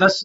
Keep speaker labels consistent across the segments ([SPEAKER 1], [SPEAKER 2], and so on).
[SPEAKER 1] 10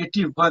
[SPEAKER 1] 81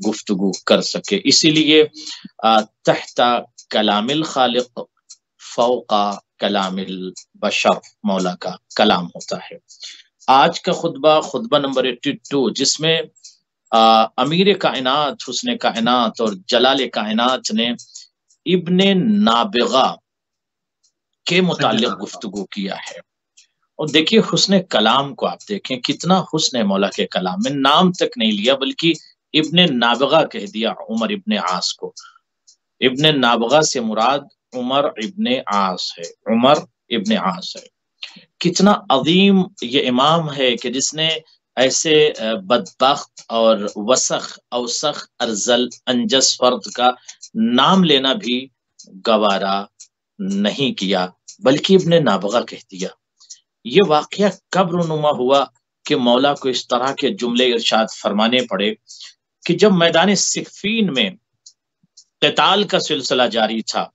[SPEAKER 2] گفتگو کر سکے. اسی لیے تحت کلام الخالق فوق کلام البشر مولا کا کلام ہوتا ہے. آج کا خطبہ نمبر 82، جس میں امیر کائنات، حسن کائنات اور جلال کائنات نے ابن نابغہ کے متعلق گفتگو کیا ہے. اور دیکھیے حسن کلام کو آپ دیکھیں، کتنا حسن ہے مولا کے کلام میں. نام تک نہیں لیا بلکہ ابن نابغہ کہہ دیا عمر ابن عاص کو. ابن نابغہ سے مراد عمر ابن عاص ہے، عمر ابن عاص ہے. کتنا عظیم یہ امام ہے کہ جس نے ایسے بدبخت اور وسخ اوسخ ارذل انجس فرد کا نام لینا بھی گوارا نہیں کیا، بلکہ ابن نابغہ کہہ دیا. یہ واقعہ کب رونما ہوا کہ مولا کو اس طرح کے جملے ارشاد فرمانے پڑے کہ جب میدان صفین میں قتال کا سلسلہ جاری تھا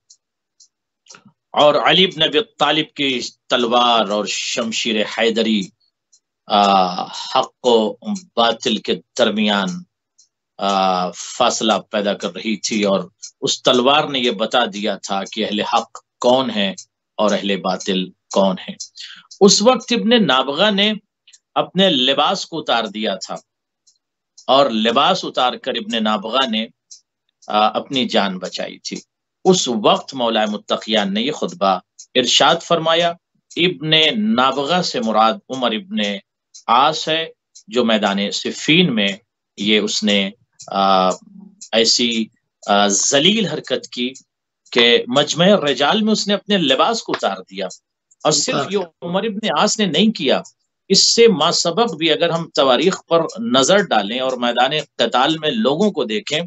[SPEAKER 2] اور علی بن ابی طالب کی تلوار اور شمشیر حیدری حق و باطل کے درمیان فاصلہ پیدا کر رہی تھی، اور اس تلوار نے یہ بتا دیا تھا کہ اہل حق کون ہے اور اہل باطل کون ہے. اس وقت ابن نابغہ نے اپنے لباس کو اتار دیا تھا، اور لباس اتار کر ابن نابغہ نے اپنی جان بچائی تھی. اس وقت مولا متقیان نے یہ خطبہ ارشاد فرمایا، ابن نابغہ سے مراد عمر ابن عاص ہے، جو میدان صفین میں یہ اس نے ایسی ذلیل حرکت کی کہ مجمع رجال میں اس نے اپنے لباس کو اتار دیا. اور صرف یہ عمر ابن عاص نے نہیں کیا، اس سے ما سبق بھی اگر ہم تواریخ پر نظر ڈالیں اور میدان قتال میں لوگوں کو دیکھیں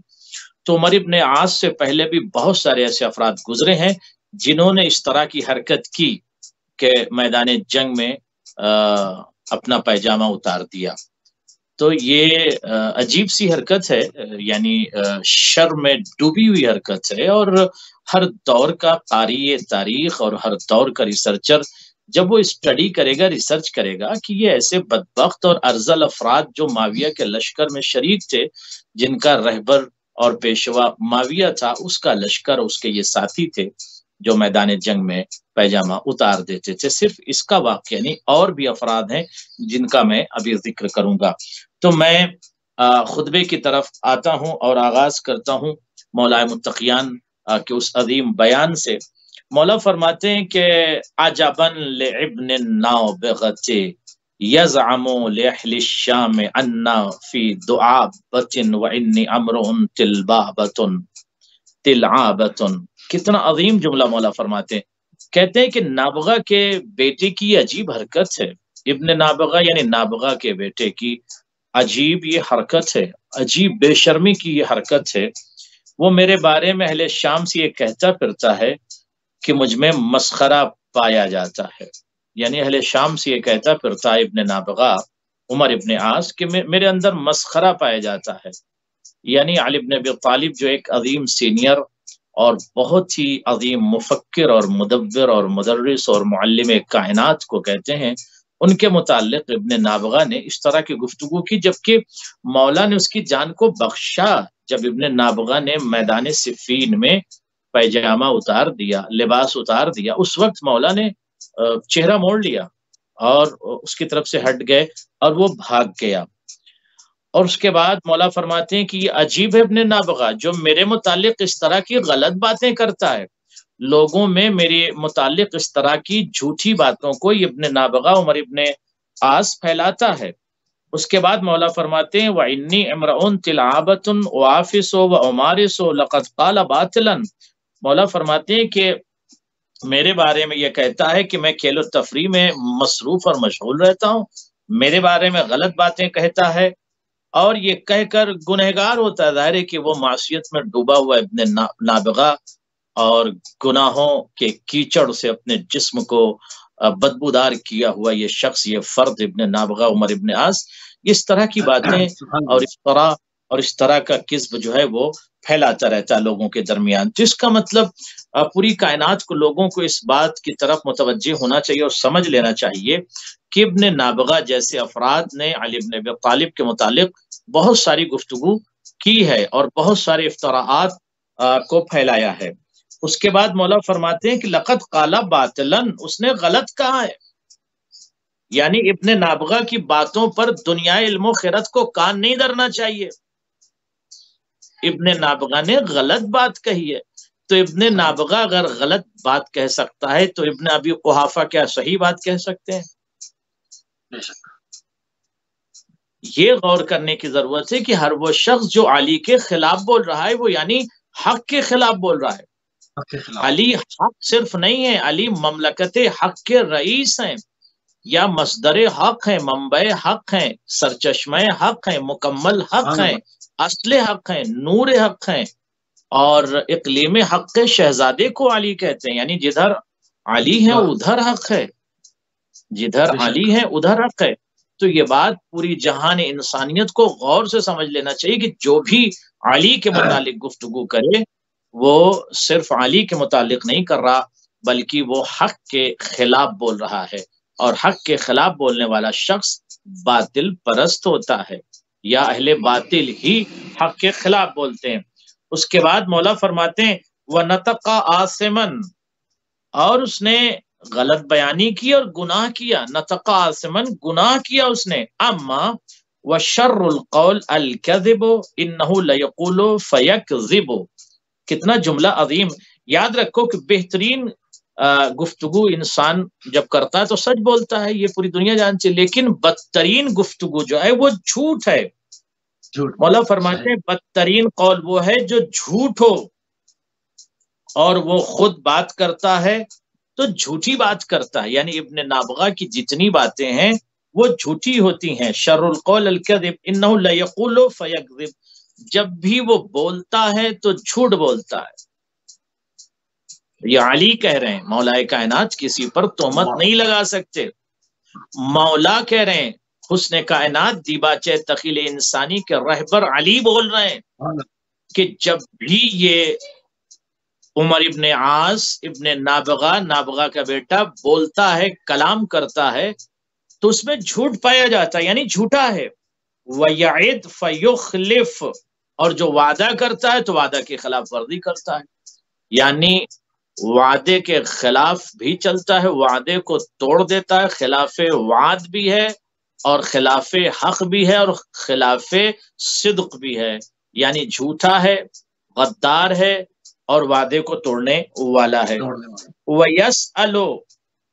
[SPEAKER 2] تو عمر ابن عاص سے پہلے بھی بہت سارے ایسے افراد گزرے ہیں جنہوں نے اس طرح کی حرکت کی کہ میدان جنگ میں اپنا پیجامہ اتار دیا. تو یہ عجیب سی حرکت ہے، یعنی شر میں ڈوبی ہوئی حرکت ہے. اور ہر دور کا قاری تاریخ اور ہر دور کا ریسرچر جب وہ اسٹڈی کرے گا، ریسرچ کرے گا کہ یہ ایسے بدبخت اور ارذل افراد جو معاویہ کے لشکر میں شریک تھے، جن کا رہبر اور پیشوا معاویہ تھا، اس کا لشکر اس کے یہ ساتھی تھے جو میدان جنگ میں پیجامہ اتار دیتے تھے. صرف اس کا واقعہ نہیں، اور بھی افراد ہیں جن کا میں ابھی ذکر کروں گا. تو میں خطبے کی طرف آتا ہوں اور آغاز کرتا ہوں مولا متقیان کے اس عظیم بیان سے. مولا فرماتے ہیں کہ عجباً لابن النابغۃ یزعم لاہل الشام انا فی دعابۃ وانی امرؤ تلعابۃ. کتنا عظیم جملہ مولا فرماتے ہیں. کہتے ہیں کہ نابغہ کے بیٹے کی عجیب حرکت ہے. ابن نابغہ یعنی نابغہ کے بیٹے کی عجیب یہ حرکت ہے، عجیب بے شرمی کی یہ حرکت ہے. وہ میرے بارے میں اہل شام سے یہ کہتا پھرتا ہے کہ مجھ میں مسخرہ پایا جاتا ہے. یعنی اہل شام سے یہ کہتا پھرتا ہے ابن نابغہ عمر ابن عاص کہ میرے اندر مسخرہ پایا جاتا ہے. یعنی علی بن ابی طالب جو ایک عظیم سینئر اور بہت ہی عظیم مفکر اور مدبر اور مدرس اور معلم کائنات کو کہتے ہیں، ان کے متعلق ابن نابغہ نے اس طرح کی گفتگو کی، جبکہ مولا نے اس کی جان کو بخشا جب ابن نابغہ نے میدان صفین میں پیجامہ اتار دیا، لباس اتار دیا. اس وقت مولا نے چہرہ موڑ لیا اور اس کی طرف سے ہٹ گئے اور وہ بھاگ گیا. اور اس کے بعد مولا فرماتے ہیں کہ یہ عجیب ہے ابن نابغہ جو میرے متعلق اس طرح کی غلط باتیں کرتا ہے، لوگوں میں میرے متعلق اس طرح کی جھوٹی باتوں کو یہ ابن نابغہ عمر ابن عاص پھیلاتا ہے. اس کے بعد مولا فرماتے ہیں وَإِنِّي امرؤ تلعابۃ وعافس وامارس لقد قال باطلا. مولا فرماتے ہیں کہ میرے بارے میں یہ کہتا ہے کہ میں کھیل و تفریح میں مصروف اور مشغول رہتا ہوں، میرے بارے میں غلط باتیں کہتا ہے اور یہ کہہ کر گنہگار ہوتا ہے. ظاہر ہے کہ وہ معصیت میں ڈوبا ہوا ابن نابغہ اور گناہوں کے کیچڑ سے اپنے جسم کو بدبودار کیا ہوا یہ شخص، یہ فرد ابن نابغہ عمر ابن عاص اس طرح کی باتیں اور اس طرح کا کذب جو ہے وہ پھیلاتا رہتا ہے لوگوں کے درمیان. جس کا مطلب پوری کائنات کو لوگوں کو اس بات کی طرف متوجہ ہونا چاہیے اور سمجھ لینا چاہیے کہ ابن نابغہ جیسے افراد نے علی بن ابی طالب کے متعلق بہت ساری گفتگو کی ہے اور بہت سارے افتراءات کو پھیلایا ہے۔ اس کے بعد مولا فرماتے ہیں کہ لقد قال باطلا، اس نے غلط کہا ہے، یعنی ابن نابغہ کی باتوں پر دنیا علم و خیرت کو کان نہیں دھرنا چاہیے۔ ابن نابغہ نے غلط بات کہی ہے، تو ابن نابغہ اگر غلط بات کہہ سکتا ہے تو ابن ابی قحافہ کیا صحیح بات کہہ سکتے ہیں؟ یہ غور کرنے کی ضرورت ہے کہ ہر وہ شخص جو علی کے خلاف بول رہا ہے وہ یعنی حق کے خلاف بول رہا ہے۔ علی حق صرف نہیں ہے، علی مملکت حق کے رئیس ہیں، یا مصدر حق ہیں، منبع حق ہیں، سرچشمہ حق ہیں، مکمل حق ہیں، اصل حق ہیں، نور حق ہیں، اور اقلیم حق کے شہزادے کو علی کہتے ہیں، یعنی جدھر علی ہے ادھر حق ہے، جدھر علی ہے ادھر حق ہے۔ تو یہ بات پوری جہان انسانیت کو غور سے سمجھ لینا چاہیے کہ جو بھی علی کے متعلق گفتگو کرے وہ صرف علی کے متعلق نہیں کر رہا بلکہ وہ حق کے خلاف بول رہا ہے، اور حق کے خلاف بولنے والا شخص باطل پرست ہوتا ہے، یا اہل باطل ہی حق کے خلاف بولتے ہیں۔ اس کے بعد مولا فرماتے ہیں وَنَطَقَ آثِمًا، اور اس نے غلط بیانی کی اور گناہ کیا، نطق آثمًا گناہ کیا اس نے، اما وشر القول الکذب انہ لیقول فیکذب، کتنا جملہ عظیم۔ یاد رکھو کہ بہترین گفتگو انسان جب کرتا ہے تو سچ بولتا ہے، یہ پوری دنیا جانتی ہے، لیکن بدترین گفتگو جو ہے وہ جھوٹ ہے۔ مولا فرماتے ہیں بدترین قول وہ ہے جو جھوٹ ہو، اور وہ خود بات کرتا ہے تو جھوٹی بات کرتا ہے، یعنی ابن نابغہ کی جتنی باتیں ہیں وہ جھوٹی ہوتی ہیں۔ شر القول الکذب انہ لیقول فیکذب، جب بھی وہ بولتا ہے تو جھوٹ بولتا ہے۔ یہ علی کہہ رہے ہیں، مولا کائنات کسی پر تہمت نہیں لگا سکتے، مولا کہہ رہے ہیں، حسن کائنات دیباچہ تخیل انسانی کے رہبر علی بول رہے ہیں کہ جب بھی یہ عمر ابن عاص ابن نابغہ کا بیٹا بولتا ہے، کلام کرتا ہے، تو اس میں جھوٹ پایا جاتا ہے، یعنی جھوٹا ہے۔ وَيَعِدْ فَيُخْلِفْ، اور جو وعدہ کرتا ہے تو وعدہ کی خلاف ورزی کرتا ہے، یعنی وعدے کے خلاف بھی چلتا ہے، وعدے کو توڑ دیتا ہے، خلاف وعد بھی ہے اور خلاف حق بھی ہے اور خلاف صدق بھی ہے، یعنی جھوٹا ہے، غدار ہے اور وعدے کو توڑنے والا ہے۔ وَيَسْأَلُ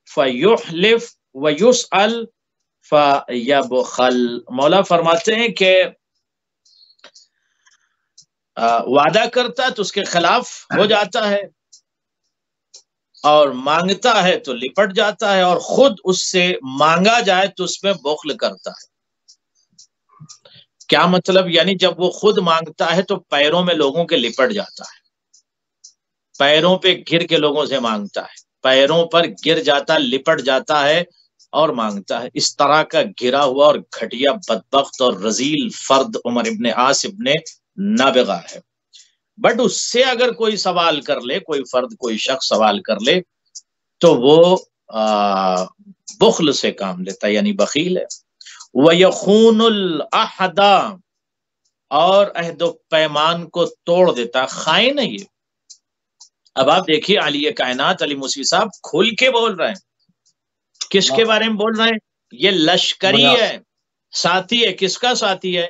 [SPEAKER 2] فَيُحْلِفْ وَيُسْأَلْ فَيَبْخَلْ، مولا فرماتے ہیں کہ وعدہ کرتا ہے تو اس کے خلاف ہو جاتا ہے، اور مانگتا ہے تو لپٹ جاتا ہے، اور خود اس سے مانگا جائے تو اس میں بخل کرتا ہے۔ کیا مطلب؟ یعنی جب وہ خود مانگتا ہے تو پیروں میں لوگوں کے لپٹ جاتا ہے، پیروں پہ گر کے لوگوں سے مانگتا ہے، پیروں پر گر جاتا، لپٹ جاتا ہے اور مانگتا ہے۔ اس طرح کا گرا ہوا اور گھٹیا بدبخت اور رذیل فرد عمر ابن عاص ابن نابغہ ہے۔ بٹ اس سے اگر کوئی سوال کر لے، کوئی فرد کوئی شخص سوال کر لے تو وہ بخل سے کام لیتا ہے، یعنی بخیل ہے۔ وَيَخُونُ الْعَهْدَ، اور عہد و پیمان کو توڑ دیتا ہے، خائن ہے یہ۔ اب آپ دیکھیے علی کائنات علی موسوی صاحب کھل کے بول رہے ہیں، کس کے بارے میں بول رہے ہیں؟ یہ لشکری ہے، ساتھی ہے، کس کا ساتھی ہے؟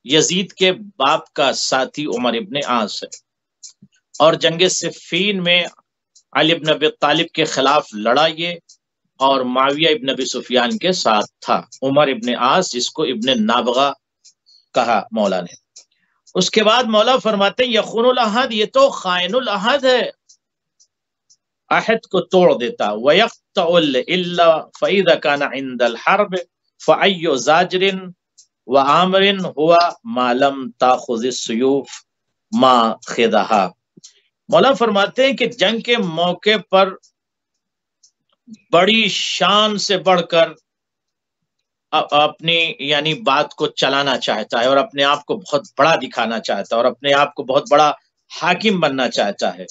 [SPEAKER 2] یزید کے باپ کا ساتھی عمر ابن عاص ہے، اور جنگ صفین میں علی ابن ابی طالب کے خلاف لڑا یہ، اور معاویہ ابن ابی سفیان کے ساتھ تھا۔ عمر ابن عاص جس کو ابن نابغہ کہا مولا نے۔ اس کے بعد مولا فرماتے ہیں یخون العہد، یہ تو خائن العہد ہے، عہد کو توڑ دیتا۔ وَيَقْطَعُ الْإِلَّ فَإِذَا كَانَ عِنْدَ الْحَرْبِ فَأَيُّ زَاجْرٍ وَعَامْرٍ هُوَ مَا لَمْ تَأْخُذِ السُّيُوفُ مَاخِذَهَا، مولا فرماتے ہیں کہ جنگ کے موقع پر بڑی شان سے بڑھ کر اپنی یعنی بات کو چلانا چاہتا ہے، اور اپنے آپ کو بہت بڑا دکھانا چاہتا ہے، اور اپنے آپ کو بہت بڑا حاکم بننا چاہتا ہے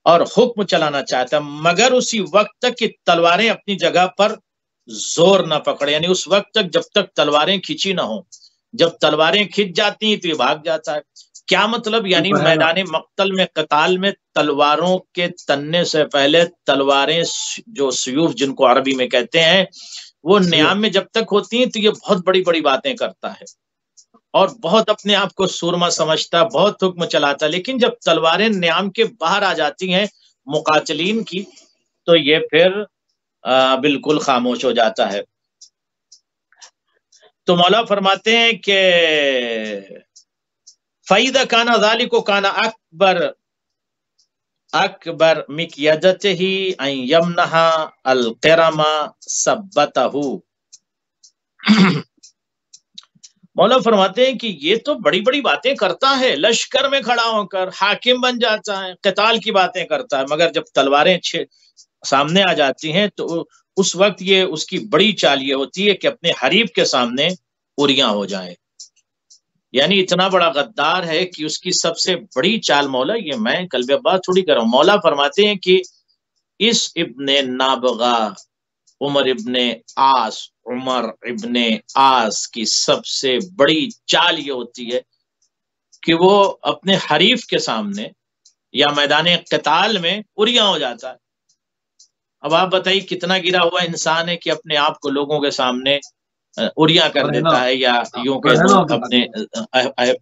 [SPEAKER 2] اور حکم چلانا چاہتا ہے، مگر اسی وقت تک کہ تلواریں اپنی جگہ پر زور نہ پکڑے، یعنی اس وقت تک جب تک تلواریں کھینچی نہ ہوں، جب تلواریں کھنچ جاتی ہیں تو یہ بھاگ جاتا ہے. کیا مطلب؟ یعنی میدان مقتل میں قتال میں تلواروں کے تننے سے پہلے تلواریں جو سیوف جن کو عربی میں کہتے ہیں وہ نیام میں جب تک ہوتی ہیں تو یہ بہت بڑی بڑی باتیں کرتا ہے اور بہت اپنے آپ کو سورما سمجھتا، بہت حکم چلاتا. لیکن جب تلواریں نیام کے باہر آ جاتی ہیں مقاتلین کی تو یہ پھر بالکل خاموش ہو جاتا ہے. تو مولا فرماتے ہیں کہ فَإِذَا كَانَ ذَلِكَ كَانَ اکبر مِكْيَدَتِهِ أَن يَمْنَحَ الْقِرَمَ ثَبَّتَهُ. مولا فرماتے ہیں کہ یہ تو بڑی بڑی باتیں کرتا ہے، لشکر میں کھڑا ہو کر حاکم بن جاتا ہے، قتال کی باتیں کرتا ہے، مگر جب تلواریں سامنے آ جاتی ہیں تو اس وقت یہ اس کی بڑی چال یہ ہوتی ہے کہ اپنے حریف کے سامنے اوریاں ہو جائیں. یعنی اتنا بڑا غدار ہے کہ اس کی سب سے بڑی چال مولا، یہ میں قلب عباس تھوڑی کر رہا ہوں، مولا فرماتے ہیں کہ اس ابن نابغہ عمر ابن عاص کی سب سے بڑی چال یہ ہوتی ہے کہ وہ اپنے حریف کے سامنے یا میدان قتال میں اوریاں ہو جاتا ہے. اب آپ بتائیے کتنا گرا ہوا انسان ہے کہ اپنے آپ کو لوگوں کے سامنے اوریاں کر دیتا ہے، یا یوں کہ اپنے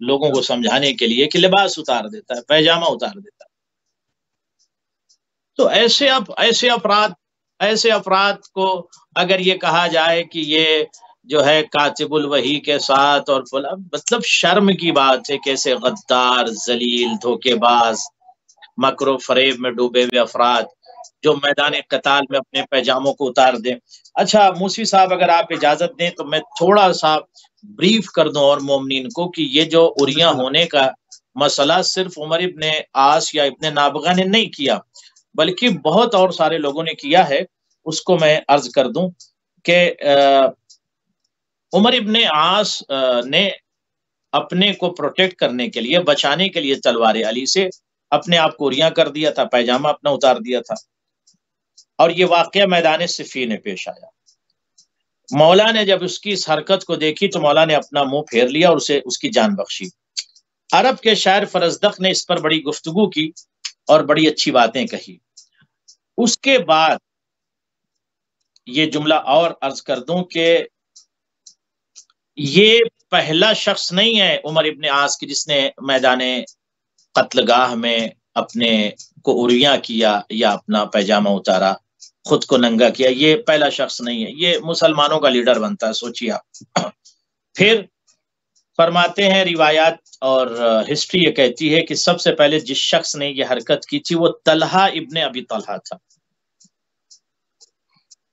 [SPEAKER 2] لوگوں کو سمجھانے کے لیے کہ لباس اتار دیتا ہے، پیجامہ اتار دیتا ہے. تو ایسے افراد کو اگر یہ کہا جائے کہ یہ جو ہے کاتب الوحی کے ساتھ، اور مطلب شرم کی بات ہے، کیسے غدار، ذلیل، دھوکے باز، مکر و فریب میں ڈوبے ہوئے افراد جو میدان قتال میں اپنے پیجاموں کو اتار دیں. اچھا موسی صاحب اگر آپ اجازت دیں تو میں تھوڑا سا بریف کر دوں اور مومنین کو کہ یہ جو اوریاں ہونے کا مسئلہ صرف عمر ابن عاص یا ابن نابغہ نے نہیں کیا، بلکہ بہت اور سارے لوگوں نے کیا ہے. اس کو میں عرض کر دوں کہ عمر ابن عاص نے اپنے کو پروٹیکٹ کرنے کے لیے، بچانے کے لیے تلوار علی سے اپنے آپ کو اوریاں کر دیا تھا، پیجامہ اپنا اتار دیا تھا. اور یہ واقعہ میدان صفین میں پیش آیا. مولا نے جب اس کی اس حرکت کو دیکھی تو مولا نے اپنا منہ پھیر لیا اور اسے اس کی جان بخشی. عرب کے شاعر فرزدق نے اس پر بڑی گفتگو کی اور بڑی اچھی باتیں کہی. اس کے بعد یہ جملہ اور عرض کر دوں کہ یہ پہلا شخص نہیں ہے عمر ابن عاص کی جس نے میدان قتل گاہ میں اپنے کو اوریاں کیا یا اپنا پیجامہ اتارا، خود کو ننگا کیا. یہ پہلا شخص نہیں ہے، یہ مسلمانوں کا لیڈر بنتا ہے، سوچیے آپ. پھر فرماتے ہیں روایات اور ہسٹری یہ کہتی ہے کہ سب سے پہلے جس شخص نے یہ حرکت کی تھی وہ طلحہ ابن ابی طلحہ تھا.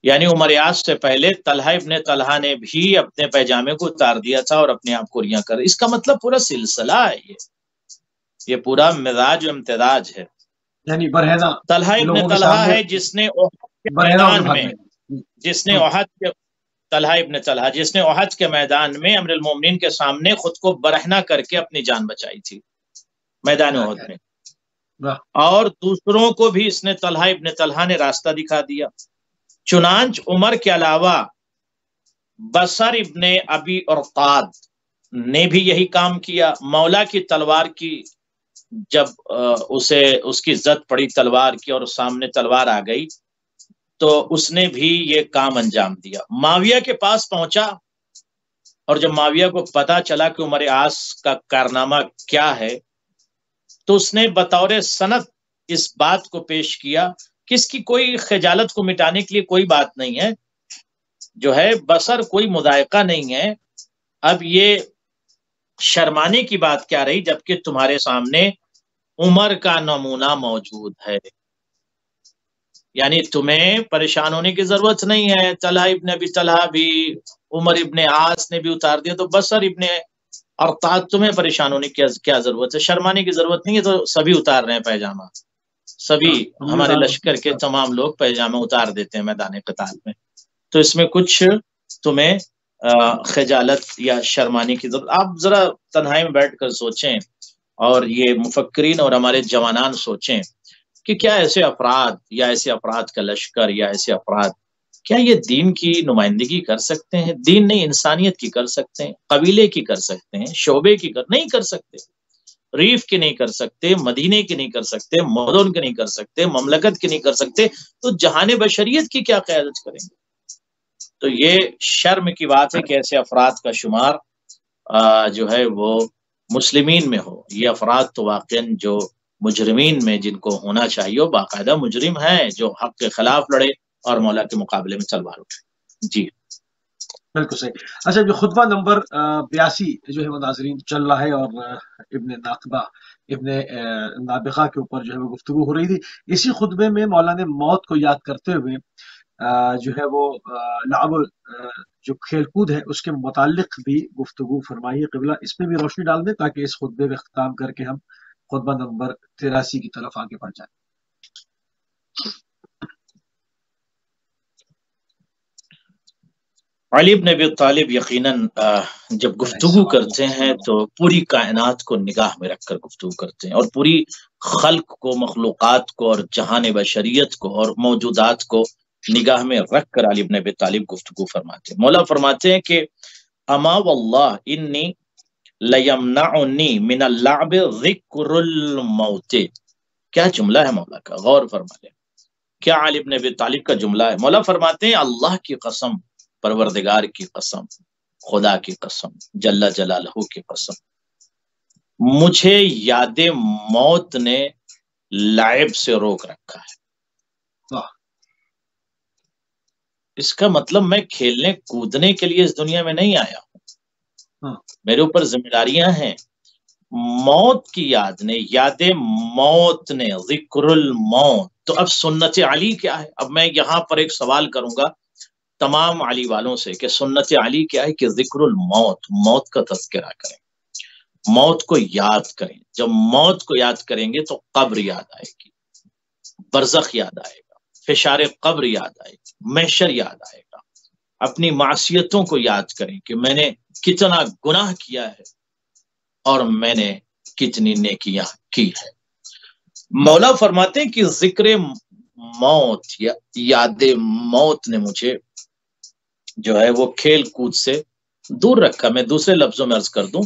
[SPEAKER 2] یعنی عمر عاص سے پہلے طلحہ ابن طلحہ نے بھی اپنے پیجامے کو اتار دیا تھا اور اپنے آپ کو اوریاں کر. اس کا مطلب پورا سلسلہ ہے، یہ پورا مزاج و امتزاج ہے.
[SPEAKER 1] یعنی برہنہ
[SPEAKER 2] طلحہ ابن طلحہ ہے جس نے طلحہ ابن طلحہ جس نے احد کے میدان میں امیر المومنین کے سامنے خود کو برہنہ کر کے اپنی جان بچائی تھی میدان احد میں. اور دوسروں کو بھی اس نے طلحہ ابن طلحہ نے راستہ دکھا دیا. چنانچہ عمر کے علاوہ بصر ابن ابی ارقاد نے بھی یہی کام کیا. مولا کی تلوار کی جب اس کی زد پڑی تلوار کی اور سامنے تلوار آ گئی تو اس نے بھی یہ کام انجام دیا. معاویہ کے پاس پہنچا اور جب معاویہ کو پتا چلا کہ عمر عاص کا کارنامہ کیا ہے تو اس نے بطور سند اس بات کو پیش کیا کہ اس کی کوئی خجالت کو مٹانے کے لیے کوئی بات نہیں ہے، جو ہے بصر کوئی مضائقہ نہیں ہے. اب یہ شرمانے کی بات کیا رہی جبکہ تمہارے سامنے عمر کا نمونہ موجود ہے. یعنی تمہیں پریشان ہونے کی ضرورت نہیں ہے. طلحہ ابن ابی طلحہ بھی، عمر ابن عاص نے بھی اتار دیا تو بصر ابن ارقاد تمہیں پریشان ہونے کی کیا ضرورت ہے؟ شرمانے کی ضرورت نہیں ہے. تو سبھی اتار رہے ہیں پیجامہ، سبھی ہمارے لشکر کے تمام لوگ پیجامہ اتار دیتے ہیں میدان قتال میں. تو اس میں کچھ تمہیں خجالت یا شرمانے کی ضرورت. آپ ذرا تنہائی میں بیٹھ کر سوچیں اور یہ مفکرین اور ہمارے جوانان سوچیں کہ کیا ایسے افراد یا ایسے افراد کا لشکر یا ایسے افراد کیا یہ دین کی نمائندگی کر سکتے ہیں؟ دین نہیں، انسانیت کی کر سکتے ہیں، قبیلے کی کر سکتے ہیں، شعبے کی نہیں کر سکتے، ریف کے نہیں کر سکتے، مدینے کے نہیں کر سکتے، مدن کے نہیں کر سکتے، مملکت کے نہیں کر سکتے، تو جہان بشریت کی کیا قیادت کریں گے؟ تو یہ شرم کی بات ہے کہ ایسے افراد کا شمار جو ہے وہ مسلمین میں ہو۔ یہ افراد تو واقعاً جو مجرمین میں جن کو ہونا چاہیے وہ باقاعدہ مجرم ہیں، جو حق کے خلاف لڑے اور مولا کے مقابلے میں تلوار اٹھے۔ جی
[SPEAKER 1] بالکل صحیح۔ اچھا، جو خطبہ نمبر 82 جو ہے وہ ناظرین چل رہا ہے، اور ابن نابغہ کے اوپر جو ہے وہ گفتگو ہو رہی تھی۔ اسی خطبے میں مولا نے موت کو یاد کرتے ہوئے جو ہے وہ لعب جو کھیل کود ہے اس کے متعلق بھی گفتگو فرمائی ہے۔ قبلہ اس پہ بھی روشنی ڈال دیں تاکہ اس خطبے کا اختتام کر کے ہم خطبہ نمبر 83 کی طرف آگے بڑھ جائیں۔
[SPEAKER 2] علی بن ابی طالب یقیناً جب گفتگو کرتے ہیں تو پوری کائنات کو نگاہ میں رکھ کر گفتگو کرتے ہیں، اور پوری خلق کو، مخلوقات کو، اور جہان بشریت کو اور موجودات کو نگاہ میں رکھ کر علی بن ابی طالب گفتگو فرماتے ہیں۔ مولا فرماتے ہیں کہ اما واللہ انی لیمنعنی من اللعب ذکر الموت۔ کیا جملہ ہے مولا کا، غور فرما لیں، کیا علی بن ابی طالب کا جملہ ہے۔ مولا فرماتے ہیں اللہ کی قسم، پروردگار کی قسم، خدا کی قسم، جل جلالہ کی قسم، مجھے یاد موت نے لعب سے روک رکھا ہے۔ اس کا مطلب میں کھیلنے کودنے کے لیے اس دنیا میں نہیں آیا ہوں، میرے اوپر ذمہ داریاں ہیں۔ موت کی یاد نے، یاد موت نے، ذکر الموت۔ تو اب سنت علی کیا ہے؟ اب میں یہاں پر ایک سوال کروں گا تمام علی والوں سے کہ سنت علی کیا ہے؟ کہ ذکر الموت، موت کا تذکرہ کریں، موت کو یاد کریں۔ جب موت کو یاد کریں گے تو قبر یاد آئے گی، برزخ یاد آئے گا، فشار قبر یاد آئے گا، محشر یاد آئے گا۔ اپنی معصیتوں کو یاد کریں کہ میں نے کتنا گناہ کیا ہے اور میں نے کتنی نیکیاں کی ہے۔ مولا فرماتے ہیں کہ ذکر موت یا یاد موت نے مجھے جو ہے وہ کھیل کود سے دور رکھا۔ میں دوسرے لفظوں میں عرض کر دوں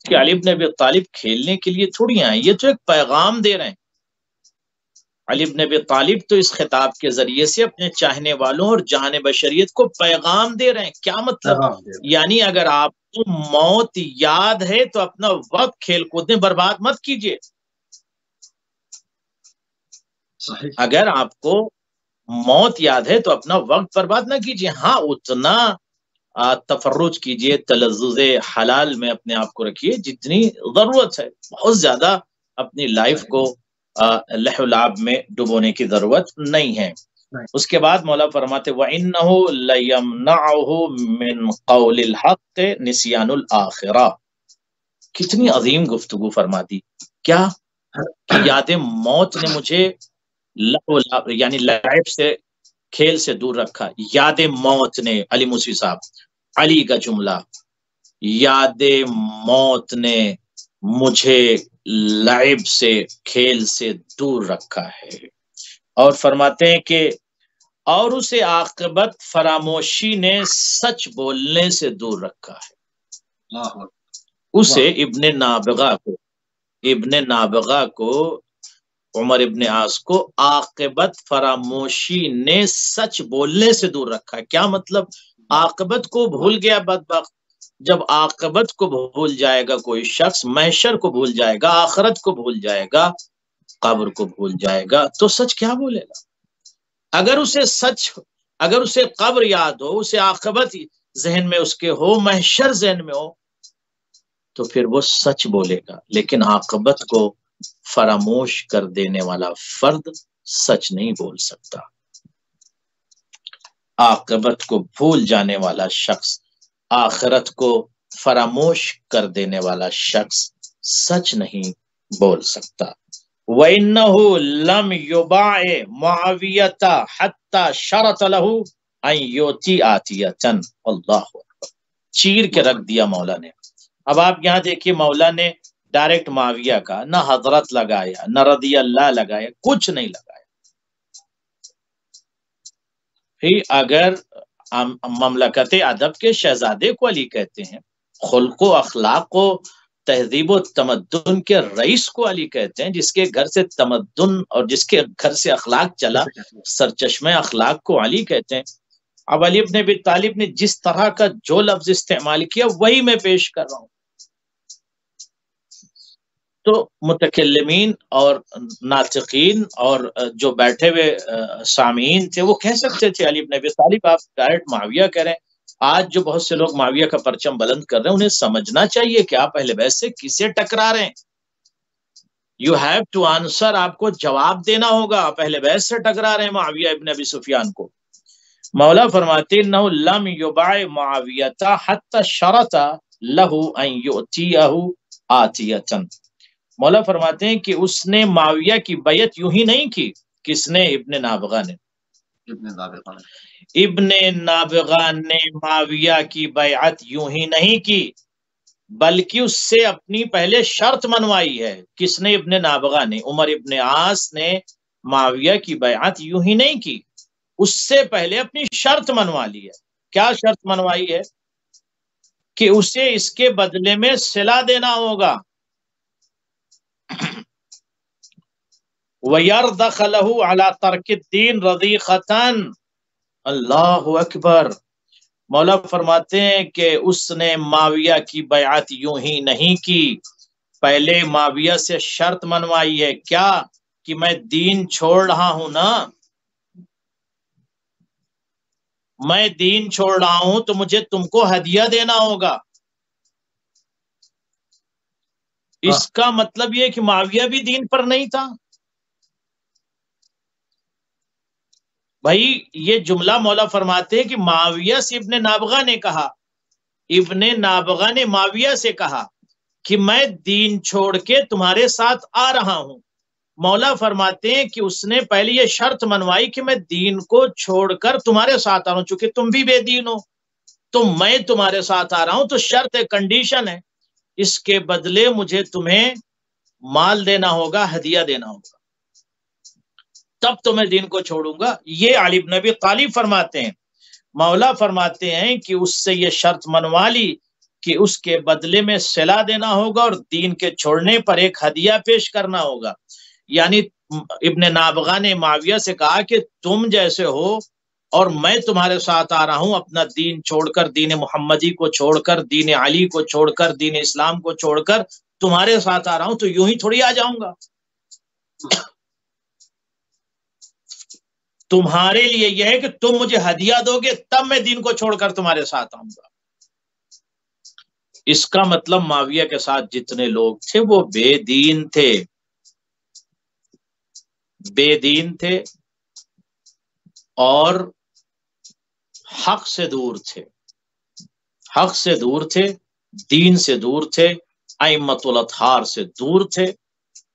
[SPEAKER 2] کہ علی بن ابی طالب کھیلنے کے لیے تھوڑی آئے، یہ تو ایک پیغام دے رہے ہیں۔ علی بن ابی طالب تو اس خطاب کے ذریعے سے اپنے چاہنے والوں اور جہان بشریت کو پیغام دے رہے ہیں۔ کیا مطلب؟ یعنی اگر آپ کو موت یاد ہے تو اپنا وقت کھیل کود میں برباد مت کیجیے۔ اگر آپ کو موت یاد ہے تو اپنا وقت برباد نہ کیجیے۔ ہاں، اتنا تفرج کیجیے، تلذذ حلال میں اپنے آپ کو رکھیے جتنی ضرورت ہے، بہت زیادہ اپنی لائف کو لہو و لعب میں ڈبونے کی ضرورت نہیں ہے۔ اس کے بعد مولا فرماتے وَإِنَّهُ لَيَمْنَعُهُ مِنْ قَوْلِ الْحَقِّ نِسْيَانُ الْآخِرَةِ۔ کتنی عظیم گفتگو فرما دی۔ کیا کہ یاد موت نے مجھے لہو لعب یعنی لعب سے، کھیل سے دور رکھا۔ یاد موت نے، علی موسی صاحب، علی کا جملہ، یاد موت نے مجھے لعب سے، کھیل سے دور رکھا ہے۔ اور فرماتے ہیں کہ اور اسے عاقبت فراموشی نے سچ بولنے سے دور رکھا ہے۔ اسے ابن نابغہ کو عمر ابن عاص کو عاقبت فراموشی نے سچ بولنے سے دور رکھا ہے۔ کیا مطلب؟ عاقبت کو بھول گیا بدبخت۔ جب عاقبت کو بھول جائے گا کوئی شخص، محشر کو بھول جائے گا، آخرت کو بھول جائے گا، قبر کو بھول جائے گا، تو سچ کیا بولے گا؟ اگر اسے قبر یاد ہو، اسے عاقبت ذہن میں اس کے ہو، محشر ذہن میں ہو، تو پھر وہ سچ بولے گا۔ لیکن عاقبت کو فراموش کر دینے والا فرد سچ نہیں بول سکتا۔ عاقبت کو بھول جانے والا شخص، آخرت کو فراموش کر دینے والا شخص سچ نہیں بول سکتا۔ وَإِنَّهُ لَمْ يُبَاعِ مُعَوِيَةَ حَتَّى شَرَطَ لَهُ أَن يُؤْتِيَ آتِيَةً۔ اللہ اکبر، چیر کے رکھ دیا مولا نے۔ اب آپ یہاں دیکھیے، مولا نے ڈائریکٹ معاویہ کا نہ حضرت لگایا، نہ رضی اللہ لگایا، کچھ نہیں لگایا۔ اگر مملکت ادب کے شہزادے کو علی کہتے ہیں، خلق و اخلاق و تہذیب و تمدن کے رئیس کو علی کہتے ہیں، جس کے گھر سے تمدن اور جس کے گھر سے اخلاق چلا، سرچشمہ اخلاق کو علی کہتے ہیں. اب علی ابن ابی طالب نے جس طرح کا جو لفظ استعمال کیا وہی میں پیش کر رہا ہوں. تو متکلمین اور ناطقین اور جو بیٹھے ہوئے سامعین تھے وہ کہہ سکتے تھے علی ابن ابی طالب، آپ ڈائریکٹ معاویہ کہہ رہے ہیں. آج جو بہت سے لوگ معاویہ کا پرچم بلند کر رہے ہیں، انہیں سمجھنا چاہیے کہ آپ اہل بیت سے کسے ٹکرا رہے ہیں. یو ہیو ٹو آنسر، آپ کو جواب دینا ہوگا. آپ اہل بیت سے ٹکرا رہے ہیں معاویہ ابن ابی سفیان کو. مولا فرماتے انہ لم یبع معاویہ حتی شرط لہ ان یؤتیہ آتیۃ. مولا فرماتے ہیں کہ اس نے معاویہ کی بیعت یوں ہی نہیں کی. کس نے؟ ابن نابغہ نے. ابن نابغہ نے معاویہ کی بیعت یوں ہی نہیں کی، بلکہ اس سے اپنی پہلے شرط منوائی ہے. کس نے؟ ابن نابغہ نے. عمر ابن عاص نے معاویہ کی بیعت یوں ہی نہیں کی، اس سے پہلے اپنی شرط منوا لی ہے. کیا شرط منوائی ہے؟ کہ اسے اس کے بدلے میں صلہ دینا ہوگا. وَيَرْضَخَ لَهُ عَلَى تَرْكِ الدِّينِ رَضِيخَةً. اللہ اکبر. مولا فرماتے ہیں کہ اس نے معاویہ کی بیعت یوں ہی نہیں کی، پہلے معاویہ سے شرط منوائی ہے. کیا؟ کہ میں دین چھوڑ رہا ہوں نا، میں دین چھوڑ رہا ہوں تو مجھے تم کو ہدیہ دینا ہوگا. اس کا مطلب یہ کہ معاویہ بھی دین پر نہیں تھا. بھائی یہ جملہ مولا فرماتے ہیں کہ معاویہ سے ابن نابغہ نے کہا، ابن نابغہ نے معاویہ سے کہا کہ میں دین چھوڑ کے تمہارے ساتھ آ رہا ہوں. مولا فرماتے ہیں کہ اس نے پہلے یہ شرط منوائی کہ میں دین کو چھوڑ کر تمہارے ساتھ آ رہا ہوں، چونکہ تم بھی بے دین ہو تو میں تمہارے ساتھ آ رہا ہوں. تو شرط ہے، کنڈیشن ہے، اس کے بدلے مجھے تمہیں مال دینا ہوگا، ہدیہ دینا ہوگا، تب تو میں دین کو چھوڑوں گا. یہ علی بن ابی طالب فرماتے ہیں. مولا فرماتے ہیں کہ اس سے یہ شرط منوا لی کہ اس کے بدلے میں صلہ دینا ہوگا اور دین کے چھوڑنے پر ایک ہدیہ پیش کرنا ہوگا. یعنی ابن نابغہ نے معاویہ سے کہا کہ تم جیسے ہو اور میں تمہارے ساتھ آ رہا ہوں، اپنا دین چھوڑ کر، دین محمدی کو چھوڑ کر، دین علی کو چھوڑ کر، دین اسلام کو چھوڑ کر تمہارے ساتھ آ رہا ہوں، تو یوں ہی تھوڑی آ جاؤں گا. تمہارے لیے یہ ہے کہ تم مجھے ہدیہ دو گے تب میں دین کو چھوڑ کر تمہارے ساتھ آؤں گا. اس کا مطلب معاویہ کے ساتھ جتنے لوگ تھے وہ بے دین تھے، بے دین تھے اور حق سے دور تھے، حق سے دور تھے، دین سے دور تھے، ائمۃ الاطہار سے دور تھے.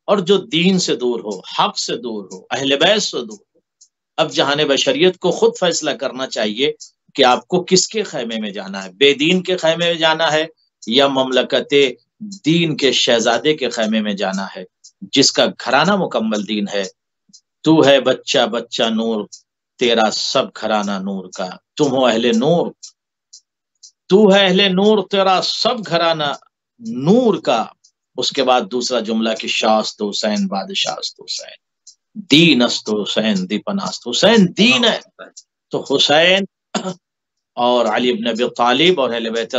[SPEAKER 2] اور جو دین سے دور ہو، حق سے دور ہو، اہل بیت سے دور ہو، اب جہان بشریت کو خود فیصلہ کرنا چاہیے کہ آپ کو کس کے خیمے میں جانا ہے، بے دین کے خیمے میں جانا ہے یا مملکت دین کے شہزادے کے خیمے میں جانا ہے جس کا گھرانہ مکمل دین ہے. تو ہے بچہ بچہ نور، تیرا سب گھرانہ نور کا. تم ہو اہل نور، تو ہے اہل نور، تیرا سب گھرانہ نور کا. اس کے بعد دوسرا جملہ کہ شاست حسین بادشاہست حسین، دین است حسین دیپناست حسین. دین ہے تو حسین اور علی ابن ابی طالب اور اہل بیت.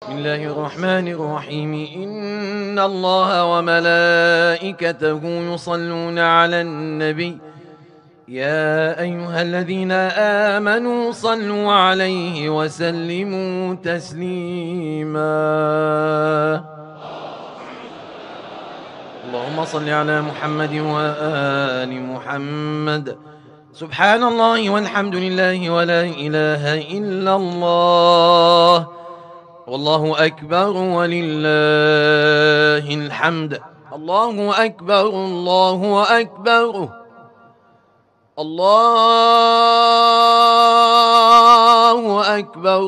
[SPEAKER 3] بسم الله الرحمن الرحيم إن الله وملائكته يصلون على النبي يا أيها الذين آمنوا صلوا عليه وسلموا تسليما اللهم صل على محمد وآل محمد سبحان الله والحمد لله ولا إله إلا الله والله أكبر ولله الحمد. الله أكبر الله أكبر الله أكبر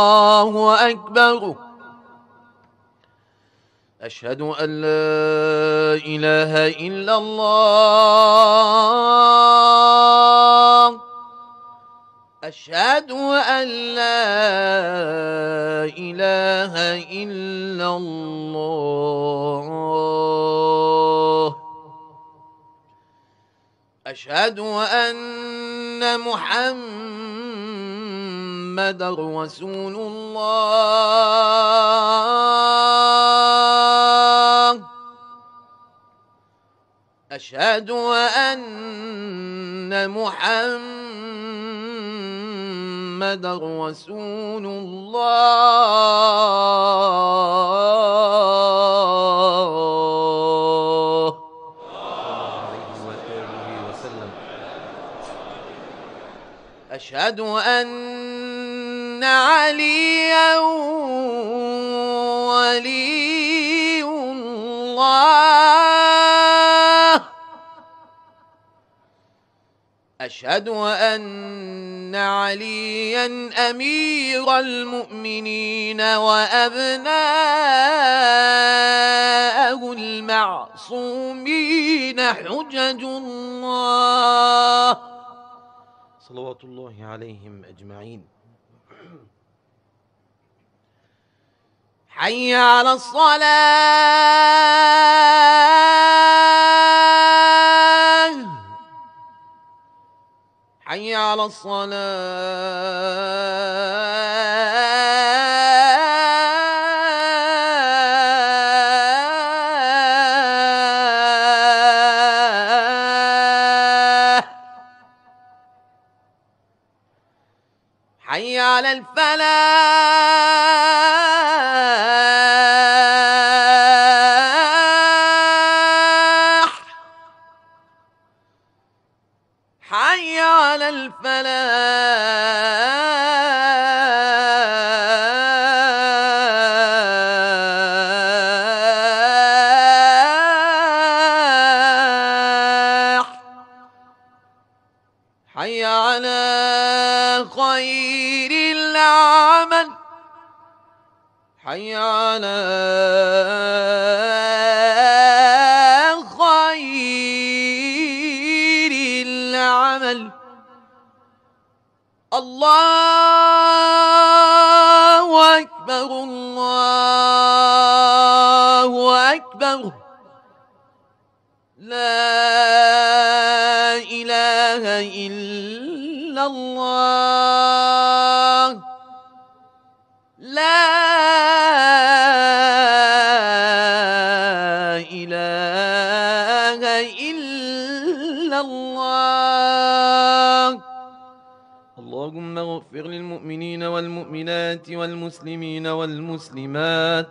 [SPEAKER 3] الله أكبر. أشهد أن لا إله إلا الله أشهد أن لا إله إلا الله أشهد أن محمدا رسول الله أشهد أن محمدا رسول الله. أشهد أن عليا ولي الله أشهد أن عليا أمير المؤمنين وأبناءه المعصومين حجج الله صلوات الله عليهم أجمعين. حي على الصلاة حي على الصلاة حي على الفلاح حي على الفلاح حي على خير العمل حي على خير العمل. الله أكبر الله أكبر لا إله إلا الله لا إله إلا الله. اللهم اغفر للمؤمنين والمؤمنات والمسلمين والمسلمات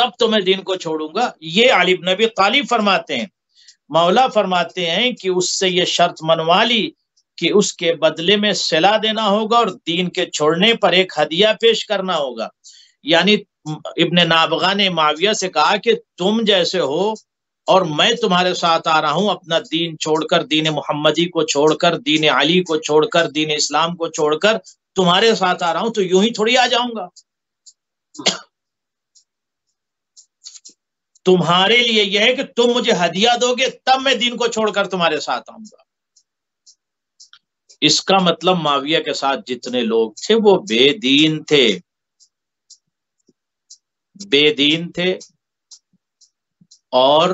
[SPEAKER 2] تب تو میں دین کو چھوڑوں گا. یہ علی بن ابی طالب فرماتے ہیں. مولا فرماتے ہیں کہ اس سے یہ شرط منوا لی کہ اس کے بدلے میں صلہ دینا ہوگا اور دین کے چھوڑنے پر ایک ہدیہ پیش کرنا ہوگا. یعنی ابن نابغہ نے معاویہ سے کہا کہ تم جیسے ہو اور میں تمہارے ساتھ آ رہا ہوں، اپنا دین چھوڑ کر، دین محمدی کو چھوڑ کر، دین علی کو چھوڑ کر، دین اسلام کو چھوڑ کر تمہارے ساتھ آ رہا ہوں، تو یوں ہی تھوڑی آ جاؤں گا. تمہارے لیے یہ ہے کہ تم مجھے ہدیہ دو گے تب میں دین کو چھوڑ کر تمہارے ساتھ آؤں گا. اس کا مطلب معاویہ کے ساتھ جتنے لوگ تھے وہ بے دین تھے، بے دین تھے اور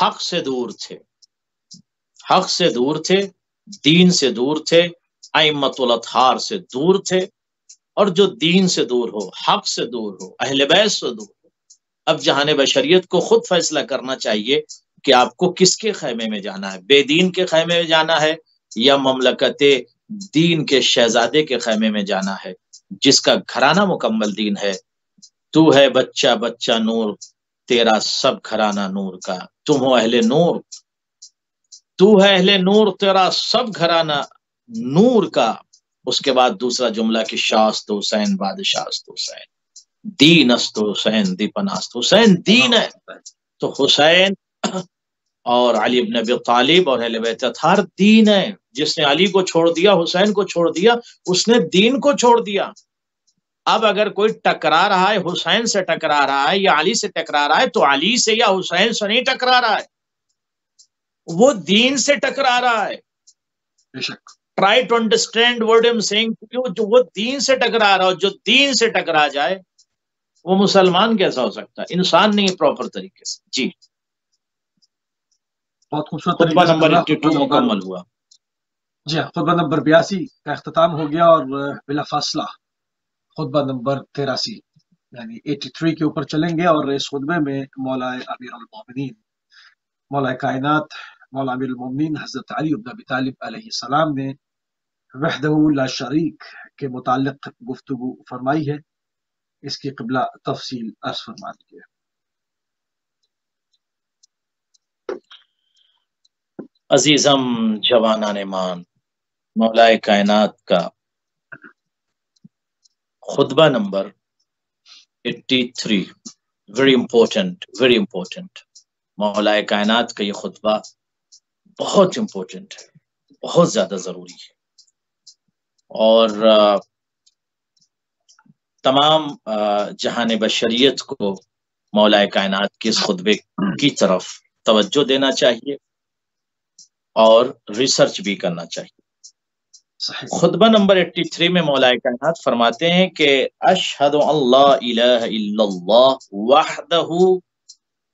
[SPEAKER 2] حق سے دور تھے، حق سے دور تھے، دین سے دور تھے، ائمۃ الاطہار سے دور تھے. اور جو دین سے دور ہو، حق سے دور ہو، اہل بیت سے دور ہو، اب جہان بشریت کو خود فیصلہ کرنا چاہیے کہ آپ کو کس کے خیمے میں جانا ہے، بے دین کے خیمے میں جانا ہے یا مملکت دین کے شہزادے کے خیمے میں جانا ہے جس کا گھرانہ مکمل دین ہے. تو ہے بچہ بچہ نور، تیرا سب گھرانہ نور کا. تم ہو اہل نور، تو ہے اہل نور، تیرا سب گھرانہ نور کا. اس کے بعد دوسرا جملہ کہ شاست حسین بادشاست حسین، دین است حسین دیپناست حسین. دین ہے تو حسین اور علی بن ابی طالب اور اہل بیت اطہار دین ہے. جس نے علی کو چھوڑ دیا، حسین کو چھوڑ دیا، اس نے دین کو چھوڑ دیا. اب اگر کوئی ٹکرا رہا ہے، حسین سے ٹکرا رہا ہے یا علی سے ٹکرا رہا ہے، تو علی سے یا حسین سے نہیں ٹکرا رہا ہے، وہ دین سے ٹکرا رہا ہے. Try to understand what I'm saying to you. جو وہ دین سے ٹکرا رہا ہو، جو دین سے ٹکرا جائے وہ مسلمان کیسا ہو سکتا ہے؟ انسان نہیں پراپر طریقے سے. جی
[SPEAKER 1] بہت خوبصورت
[SPEAKER 2] خطبہ
[SPEAKER 1] طریقے سے
[SPEAKER 2] نمبر 82 مکمل ہوا.
[SPEAKER 1] جی ہاں، خطبہ نمبر 82 کا اختتام ہو گیا اور بلا فاصلہ خطبہ نمبر 83 یعنی 83 کے اوپر چلیں گے. اور اس خطبے میں مولا امیر المومنین، مولا کائنات، مولا امیر المومنین حضرت علی بن ابی طالب علیہ السلام نے وحدہ لا شریک کے متعلق گفتگو فرمائی ہے. اس کی قبلہ تفصیل عرض فرما دیجیے.
[SPEAKER 2] عزیزم جوانان مان، مولا کائنات کا خطبہ نمبر 83 ویری امپورٹنٹ. مولا کائنات کا یہ خطبہ بہت امپورٹنٹ ہے، بہت زیادہ ضروری ہے. اور تمام جہان بشریت کو مولا کائنات کے اس خطبے کی طرف توجہ دینا چاہیے اور ریسرچ بھی کرنا چاہیے. خطبہ نمبر 83 میں مولا کائنات فرماتے ہیں کہ اشہد ان لا الہ الا اللہ وحدہ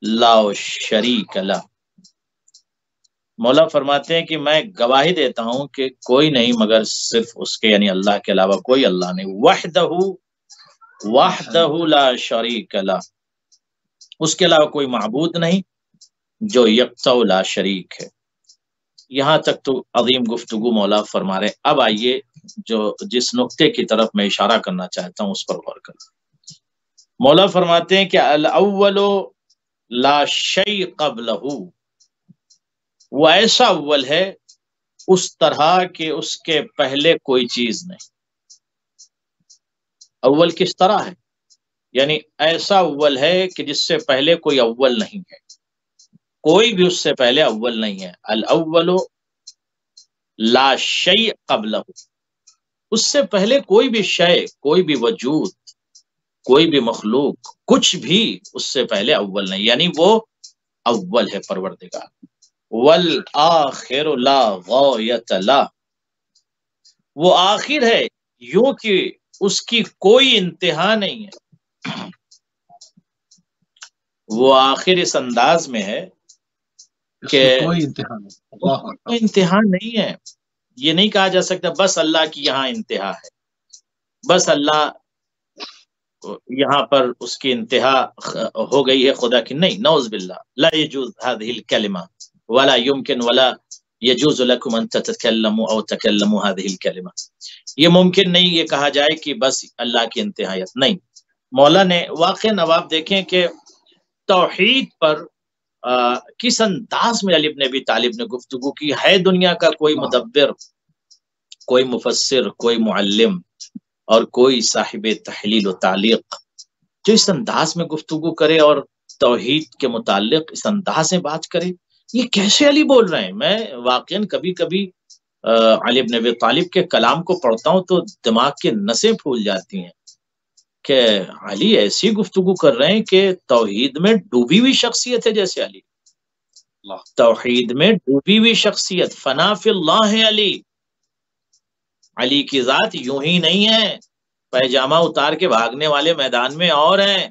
[SPEAKER 2] لا شریک لہ. مولا فرماتے ہیں کہ میں گواہی دیتا ہوں کہ کوئی نہیں مگر صرف اس کے، یعنی اللہ کے علاوہ کوئی اللہ نہیں. وحدہ لا شریک لہ، اس کے علاوہ کوئی معبود نہیں جو یکتا و لا شریک ہے. یہاں تک تو عظیم گفتگو مولا فرما رہے. اب آئیے جس نقطے کی طرف میں اشارہ کرنا چاہتا ہوں اس پر غور کریں. مولا فرماتے ہیں کہ الاول لا شیء قبلہ، وہ ایسا اول ہے اس طرح کہ اس کے پہلے کوئی چیز نہیں. اول کس طرح ہے؟ یعنی ایسا اول ہے کہ جس سے پہلے کوئی اول نہیں ہے، کوئی بھی اس سے پہلے اول نہیں ہے. الاول لا شیء قبلہ، اس سے پہلے کوئی بھی شے، کوئی بھی وجود، کوئی بھی مخلوق، کچھ بھی اس سے پہلے اول نہیں، یعنی وہ اول ہے پروردگار. والآخر لا غایۃ لہ، وہ آخر ہے یوں کہ اس کی کوئی انتہا نہیں ہے. وہ آخر اس انداز میں ہے کہ
[SPEAKER 1] کوئی
[SPEAKER 2] انتہا نہیں ہے. یہ نہیں کہا جا سکتا بس اللہ کی یہاں انتہا ہے، بس اللہ یہاں پر اس کی انتہا ہو گئی ہے خدا کی. نہیں، نعوذ باللہ. لا يجوز هذه الكلمة ولا يمكن ولا يجوز لكم ان تتكلموا او تكلموا هذه الكلمة. یہ ممکن نہیں یہ کہا جائے کہ بس اللہ کی انتہائیت. نہیں، مولا نے واقع نواب دیکھیں کہ توحید پر کس انداز میں علی بن ابی طالب نے گفتگو کی. ہے دنیا کا کوئی مدبر، کوئی مفسر، کوئی معلم اور کوئی صاحب تحلیل و تعلیق جو اس انداز میں گفتگو کرے اور توحید کے متعلق اس انداز میں بات کرے؟ یہ کیسے علی بول رہے ہیں؟ میں واقعاً کبھی کبھی علی بن ابی طالب کے کلام کو پڑھتا ہوں تو دماغ کی نسیں پھول جاتی ہیں کہ علی ایسی گفتگو کر رہے ہیں کہ توحید میں ڈوبی ہوئی شخصیت ہے. جیسے علی توحید میں ڈوبی ہوئی شخصیت، فنا فی اللہ ہے علی. علی کی ذات یوں ہی نہیں ہے پیجامہ اتار کے بھاگنے والے میدان میں اور ہیں.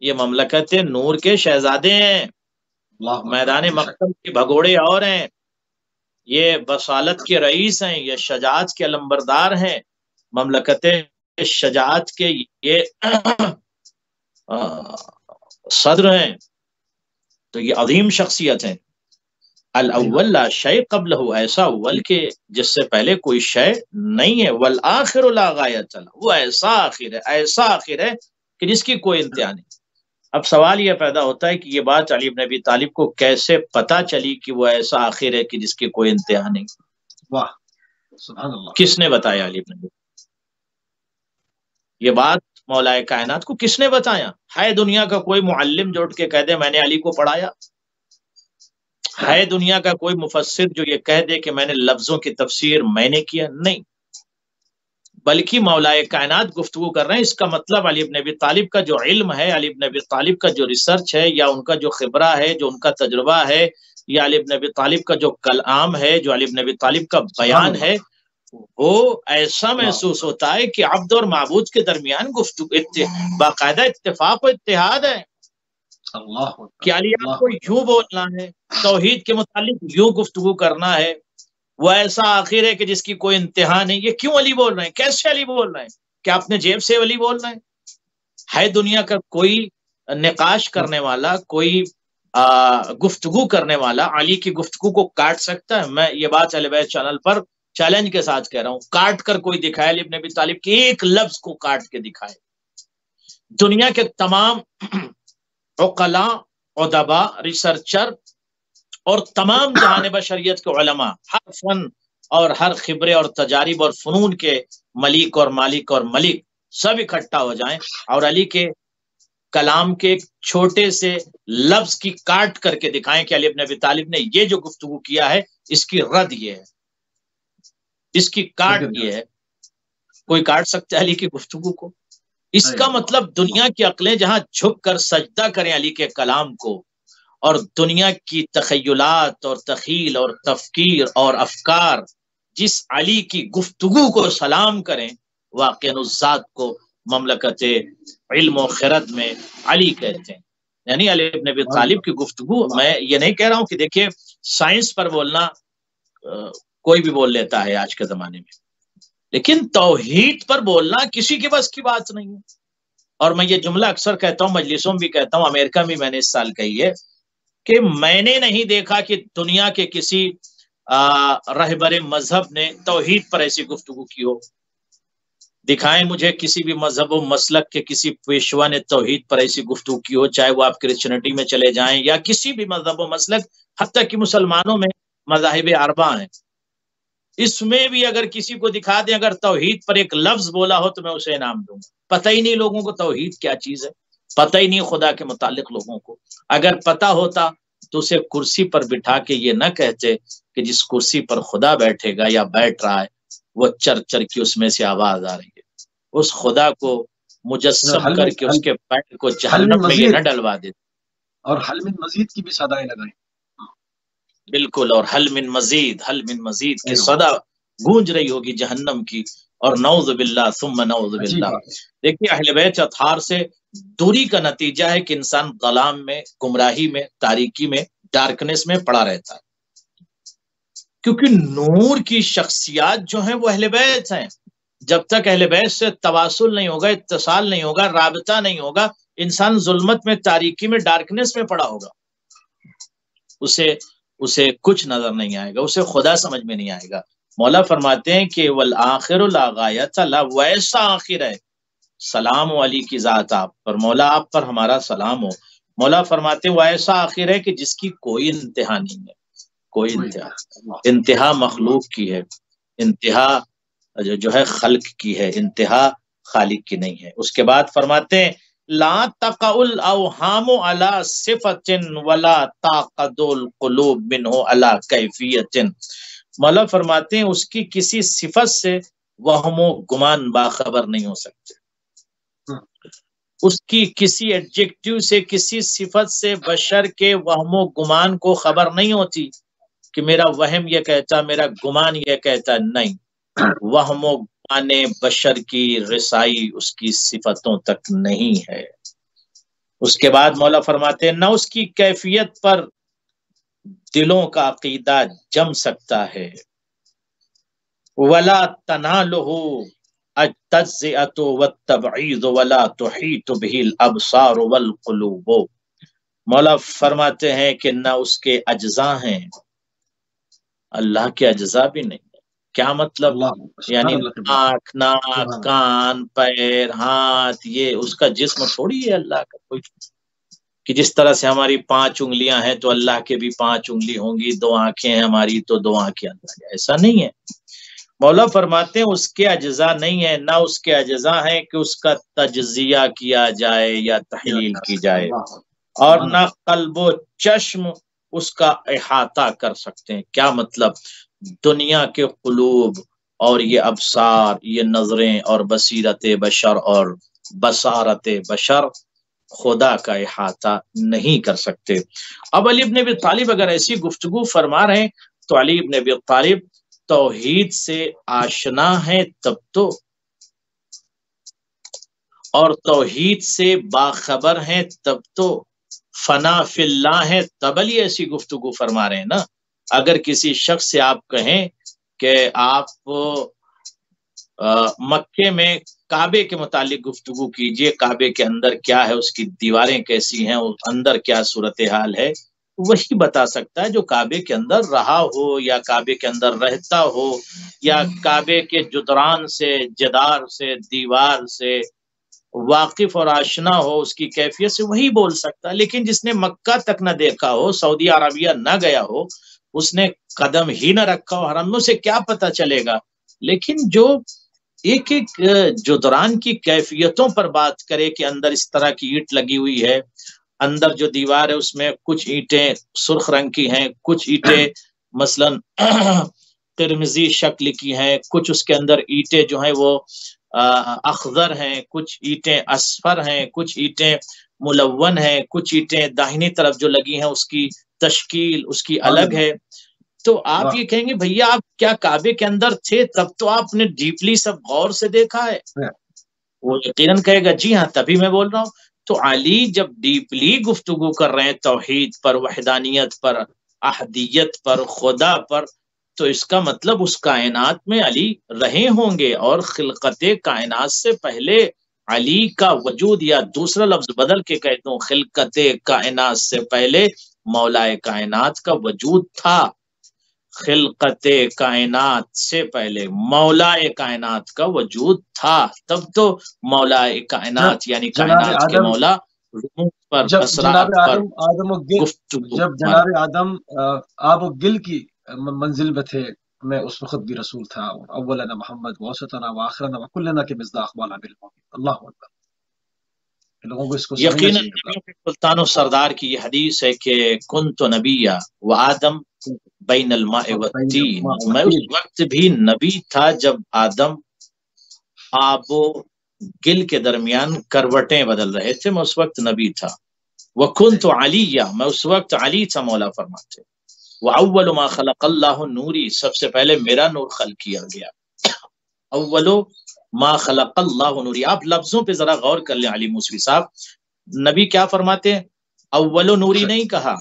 [SPEAKER 2] یہ مملکت نور کے شہزادے ہیں، میدان مقتل کے بھگوڑے اور ہیں. یہ بصالت کے رئیس ہیں، یہ شجاعت کے علمبردار ہیں، مملکت شجاعت کے یہ صدر ہیں. تو یہ عظیم شخصیت ہیں. الاول لا شیء قبلہ، ایسا اول کہ جس سے پہلے کوئی شے نہیں ہے. والآخر لا غایۃ لہ، وہ ایسا آخر ہے، ایسا آخر ہے کہ جس کی کوئی انتہا نہیں. اب سوال یہ پیدا ہوتا ہے کہ یہ بات علی بن ابی طالب کو کیسے پتا چلی کہ وہ ایسا آخر ہے کہ جس کی کوئی انتہا نہیں؟
[SPEAKER 1] واہ سبحان اللہ.
[SPEAKER 2] کس نے بتایا علی بن ابی؟ یہ بات مولا کائنات کو کس نے بتایا؟ ہے دنیا کا کوئی معلم جو اٹھ کے کہہ دے میں نے علی کو پڑھایا؟ ہے دنیا کا کوئی مفسر جو یہ کہہ دے کہ میں نے لفظوں کی تفسیر میں نے کیا؟ نہیں، بلکہ مولا کائنات گفتگو کر رہے ہیں. اس کا مطلب علی بن ابی طالب کا جو علم ہے، علی بن ابی طالب کا جو ریسرچ ہے، یا ان کا جو خبرہ ہے، جو ان کا تجربہ ہے، یا علی بن ابی طالب کا جو کلام ہے، جو علی بن ابی طالب کا بیان ہے، وہ ایسا محسوس ہوتا ہے کہ عبد اور معبود کے درمیان گفتگو باقاعدہ اتفاق و اتحاد ہے. کہ علی آپ کو یوں بولنا ہے، توحید کے متعلق یوں گفتگو کرنا ہے. وہ ایسا آخر ہے کہ جس کی کوئی انتہا نہیں. یہ کیوں علی بول رہے ہیں؟ کیسے علی بول رہے ہیں؟ کیا اپنے جیب سے علی بول رہے ہیں؟ ہے دنیا کا کوئی نقاش کرنے والا، کوئی گفتگو کرنے والا علی کی گفتگو کو کاٹ سکتا ہے؟ میں یہ بات اہل بیت چینل پر چیلنج کے ساتھ کہہ رہا ہوں، کاٹ کر کوئی دکھائے علی بن ابی طالب کے ایک لفظ کو کاٹ کے دکھائے. دنیا کے تمام عقلاء، ادباء، ریسرچر اور تمام جہان بشریت کے علماء، ہر فن اور ہر خبرے اور تجارب اور فنون کے ملیک اور مالک اور ملک سب اکٹھا ہو جائیں اور علی کے کلام کے ایک چھوٹے سے لفظ کی کاٹ کر کے دکھائیں کہ علی بن ابی طالب نے یہ جو گفتگو کیا ہے اس کی رد یہ ہے، اس کی کاٹ یہ ہے. کوئی کاٹ سکتا ہے علی کی گفتگو کو؟ اس کا مطلب دنیا کی عقلیں جہاں جھک کر سجدہ کریں علی کے کلام کو، اور دنیا کی تخیلات اور تخیل اور تفکیر اور افکار جس علی کی گفتگو کو سلام کریں، واقعاً اس ذات کو مملکت علم و خرد میں علی کہتے ہیں. یعنی علی بن ابی طالب کی گفتگو، میں یہ نہیں کہہ رہا ہوں کہ دیکھیے سائنس پر بولنا کوئی بھی بول لیتا ہے آج کے زمانے میں، لیکن توحید پر بولنا کسی کے بس کی بات نہیں ہے. اور میں یہ جملہ اکثر کہتا ہوں، مجلسوں میں بھی کہتا ہوں، امریکہ میں نے اس سال کہی ہے کہ میں نے نہیں دیکھا کہ دنیا کے کسی رہبر مذہب نے توحید پر ایسی گفتگو کی ہو. دکھائیں مجھے کسی بھی مذہب و مسلک کے کسی پیشوا نے توحید پر ایسی گفتگو کی ہو، چاہے وہ آپ کرسچنٹی میں چلے جائیں یا کسی بھی مذہب و مسلک، حتیٰ کہ مسلمانوں میں مذاہب اربعہ ہیں، اس میں بھی اگر کسی کو دکھا دیں اگر توحید پر ایک لفظ بولا ہو تو میں اسے انعام دوں گا. پتہ ہی نہیں لوگوں کو توحید کیا چیز ہے، پتہ ہی نہیں خدا کے متعلق لوگوں کو. اگر پتہ ہوتا تو اسے کرسی پر بٹھا کے یہ نہ کہتے کہ جس کرسی پر خدا بیٹھے گا یا بیٹھ رہا ہے وہ چر چر کی اس میں سے آواز آ رہی ہے. اس خدا کو مجسم کر کے اس کے پیر کو جہنم میں یہ نہ ڈلوا دیتے.
[SPEAKER 1] اور حل من مزید کی بھی صدائیں لگائیں.
[SPEAKER 2] بالکل، اور حل من مزید، حل من مزید کی صدا گونج رہی ہوگی جہنم کی، اور نعوذ باللہ ثم نعوذ باللہ. دیکھیے اہل بیت اطہار سے دوری کا نتیجہ ہے کہ انسان ظلام میں، گمراہی میں، تاریکی میں، ڈارکنیس میں پڑا رہتا ہے، کیونکہ نور کی شخصیات جو ہیں وہ اہل بیت ہیں. جب تک اہل بیت سے تواصل نہیں ہوگا، اتصال نہیں ہوگا، رابطہ نہیں ہوگا، انسان ظلمت میں، تاریکی میں، ڈارکنیس میں پڑا ہوگا. اسے کچھ نظر نہیں آئے گا، اسے خدا سمجھ میں نہیں آئے گا. مولا فرماتے ہیں کہ والآخر لا غایۃ لہ، وہ ایسا آخر ہے سلام و علی کی ذات آپ پر، مولا آپ پر ہمارا سلام ہو۔ مولا فرماتے وہ ایسا آخر ہے کہ جس کی کوئی انتہا نہیں ہے، کوئی انتہا، انتہا مخلوق کی ہے، انتہا جو ہے خلق کی ہے، انتہا خالق کی نہیں ہے۔ اس کے بعد فرماتے ہیں لا تقع الاوہام علی صفت ولا تعقد القلوب منہ علی کیفیت۔ مولا فرماتے ہیں اس کی کسی صفت سے وہم و گمان باخبر نہیں ہو سکتے، اس کی کسی ایڈجیکٹیو سے، کسی صفت سے بشر کے وہم و گمان کو خبر نہیں ہوتی کہ میرا وہم یہ کہتا، میرا گمان یہ کہتا، نہیں، وہم و گمان بشر کی رسائی اس کی صفتوں تک نہیں ہے۔ اس کے بعد مولا فرماتے ہیں نہ اس کی کیفیت پر دلوں کا عقیدہ جم سکتا ہے، ولا تنالہ التجزئۃ والتبعیض ولا تحیط به الابصار والقلوب۔ مولا فرماتے ہیں کہ نہ اس کے اجزاء ہیں، اللہ کے اجزاء بھی نہیں، کیا مطلب؟ یعنی آنکھ، ناک، کان، پیر، ہاتھ، یہ اس کا جسم تھوڑی ہے اللہ کا کوئی، کہ جس طرح سے ہماری 5 انگلیاں ہیں تو اللہ کے بھی 5 انگلی ہوں گی، 2 آنکھیں ہیں ہماری تو 2 آنکھیں اللہ کی، ایسا نہیں ہے۔ مولا فرماتے ہیں اس کے اجزاء نہیں ہے، نہ اس کے اجزاء ہیں کہ اس کا تجزیہ کیا جائے یا تحلیل کی جائے، اور نہ قلب و چشم اس کا احاطہ کر سکتے ہیں۔ کیا مطلب؟ دنیا کے قلوب اور یہ ابصار، یہ نظریں اور بصیرت بشر اور بصارت بشر خدا کا احاطہ نہیں کر سکتے۔ اب علی ابن ابی طالب اگر ایسی گفتگو فرما رہے ہیں تو علی ابن ابی طالب توحید سے آشنا ہے تب تو، اور توحید سے باخبر ہیں تب تو، فنا فی اللہ ہے تب علی ایسی گفتگو فرما رہے ہیں نا۔ اگر کسی شخص سے آپ کہیں کہ آپ مکے میں کعبے کے متعلق گفتگو کیجئے، کعبے کے اندر کیا ہے، اس کی دیواریں کیسی ہیں، اندر کیا صورتحال ہے، وہی بتا سکتا ہے جو کعبے کے اندر رہا ہو یا کعبے کے اندر رہتا ہو یا کعبے کے جدران سے، جدار سے، دیوار سے واقف اور آشنا ہو، اس کی کیفیت سے وہی بول سکتا ہے۔ لیکن جس نے مکہ تک نہ دیکھا ہو، سعودی عربیہ نہ گیا ہو، اس نے قدم ہی نہ رکھا ہو حرم میں، اسے کیا پتہ چلے گا؟ لیکن جو ایک ایک جدران کی کیفیتوں پر بات کرے کہ اندر اس طرح کی اینٹ لگی ہوئی ہے، اندر جو دیوار ہے اس میں کچھ اینٹیں سرخ رنگ کی ہیں، کچھ اینٹیں مثلا قرمزی شکل کی ہیں، کچھ اس کے اندر اینٹیں جو ہیں وہ اخضر ہیں، کچھ اینٹیں اصفر ہیں، کچھ اینٹیں ملون ہیں، کچھ اینٹیں داہنی طرف جو لگی ہیں اس کی تشکیل اس کی الگ ہے۔ تو آپ یہ کہیں گے بھیا آپ کیا کعبے کے اندر تھے تب تو آپ نے ڈیپلی سب غور سے دیکھا ہے؟ وہ یقیناً کہے گا جی ہاں، تبھی میں بول رہا ہوں۔ تو علی جب ڈیپلی گفتگو کر رہے ہیں توحید پر، وحدانیت پر، احدیت پر، خدا پر، تو اس کا مطلب اس کائنات میں علی رہے ہوں گے، اور خلقت کائنات سے پہلے علی کا وجود، یا دوسرا لفظ بدل کے کہتا ہوں خلقت کائنات سے پہلے مولا کائنات کا وجود تھا۔ خلقت کائنات سے پہلے مولا کائنات کا وجود تھا، تب تو مولا کائنات یعنی کائنات کے مولا پر اسرار پر گفتگو،
[SPEAKER 1] جب جناب آدم آب و گل کی منزل میں تھے، میں اس وقت بھی رسول تھا، اولنا محمد وسطنا واخرنا وکلنا کے مصداق والا بالمومن۔ اللہ اکبر۔ لوگوں کو اس کو
[SPEAKER 2] یقیناً سلطان و سردار کی یہ حدیث ہے کہ کنت نبیہ و آدم بین الماء والتین، میں اس وقت بھی نبی تھا جب آدم آب و گل کے درمیان کروٹیں بدل رہے تھے، میں اس وقت نبی تھا۔ وکنت علیہ، میں اس وقت علی تھا، مولا فرماتے۔ واول ما خلق اللہ نوری، سب سے پہلے میرا نور خلق کیا گیا۔ اول ما خلق اللہ نوری، آپ لفظوں پہ ذرا غور کر لیں علی موسوی صاحب، نبی کیا فرماتے ہیں؟ اول نوری نہیں کہا،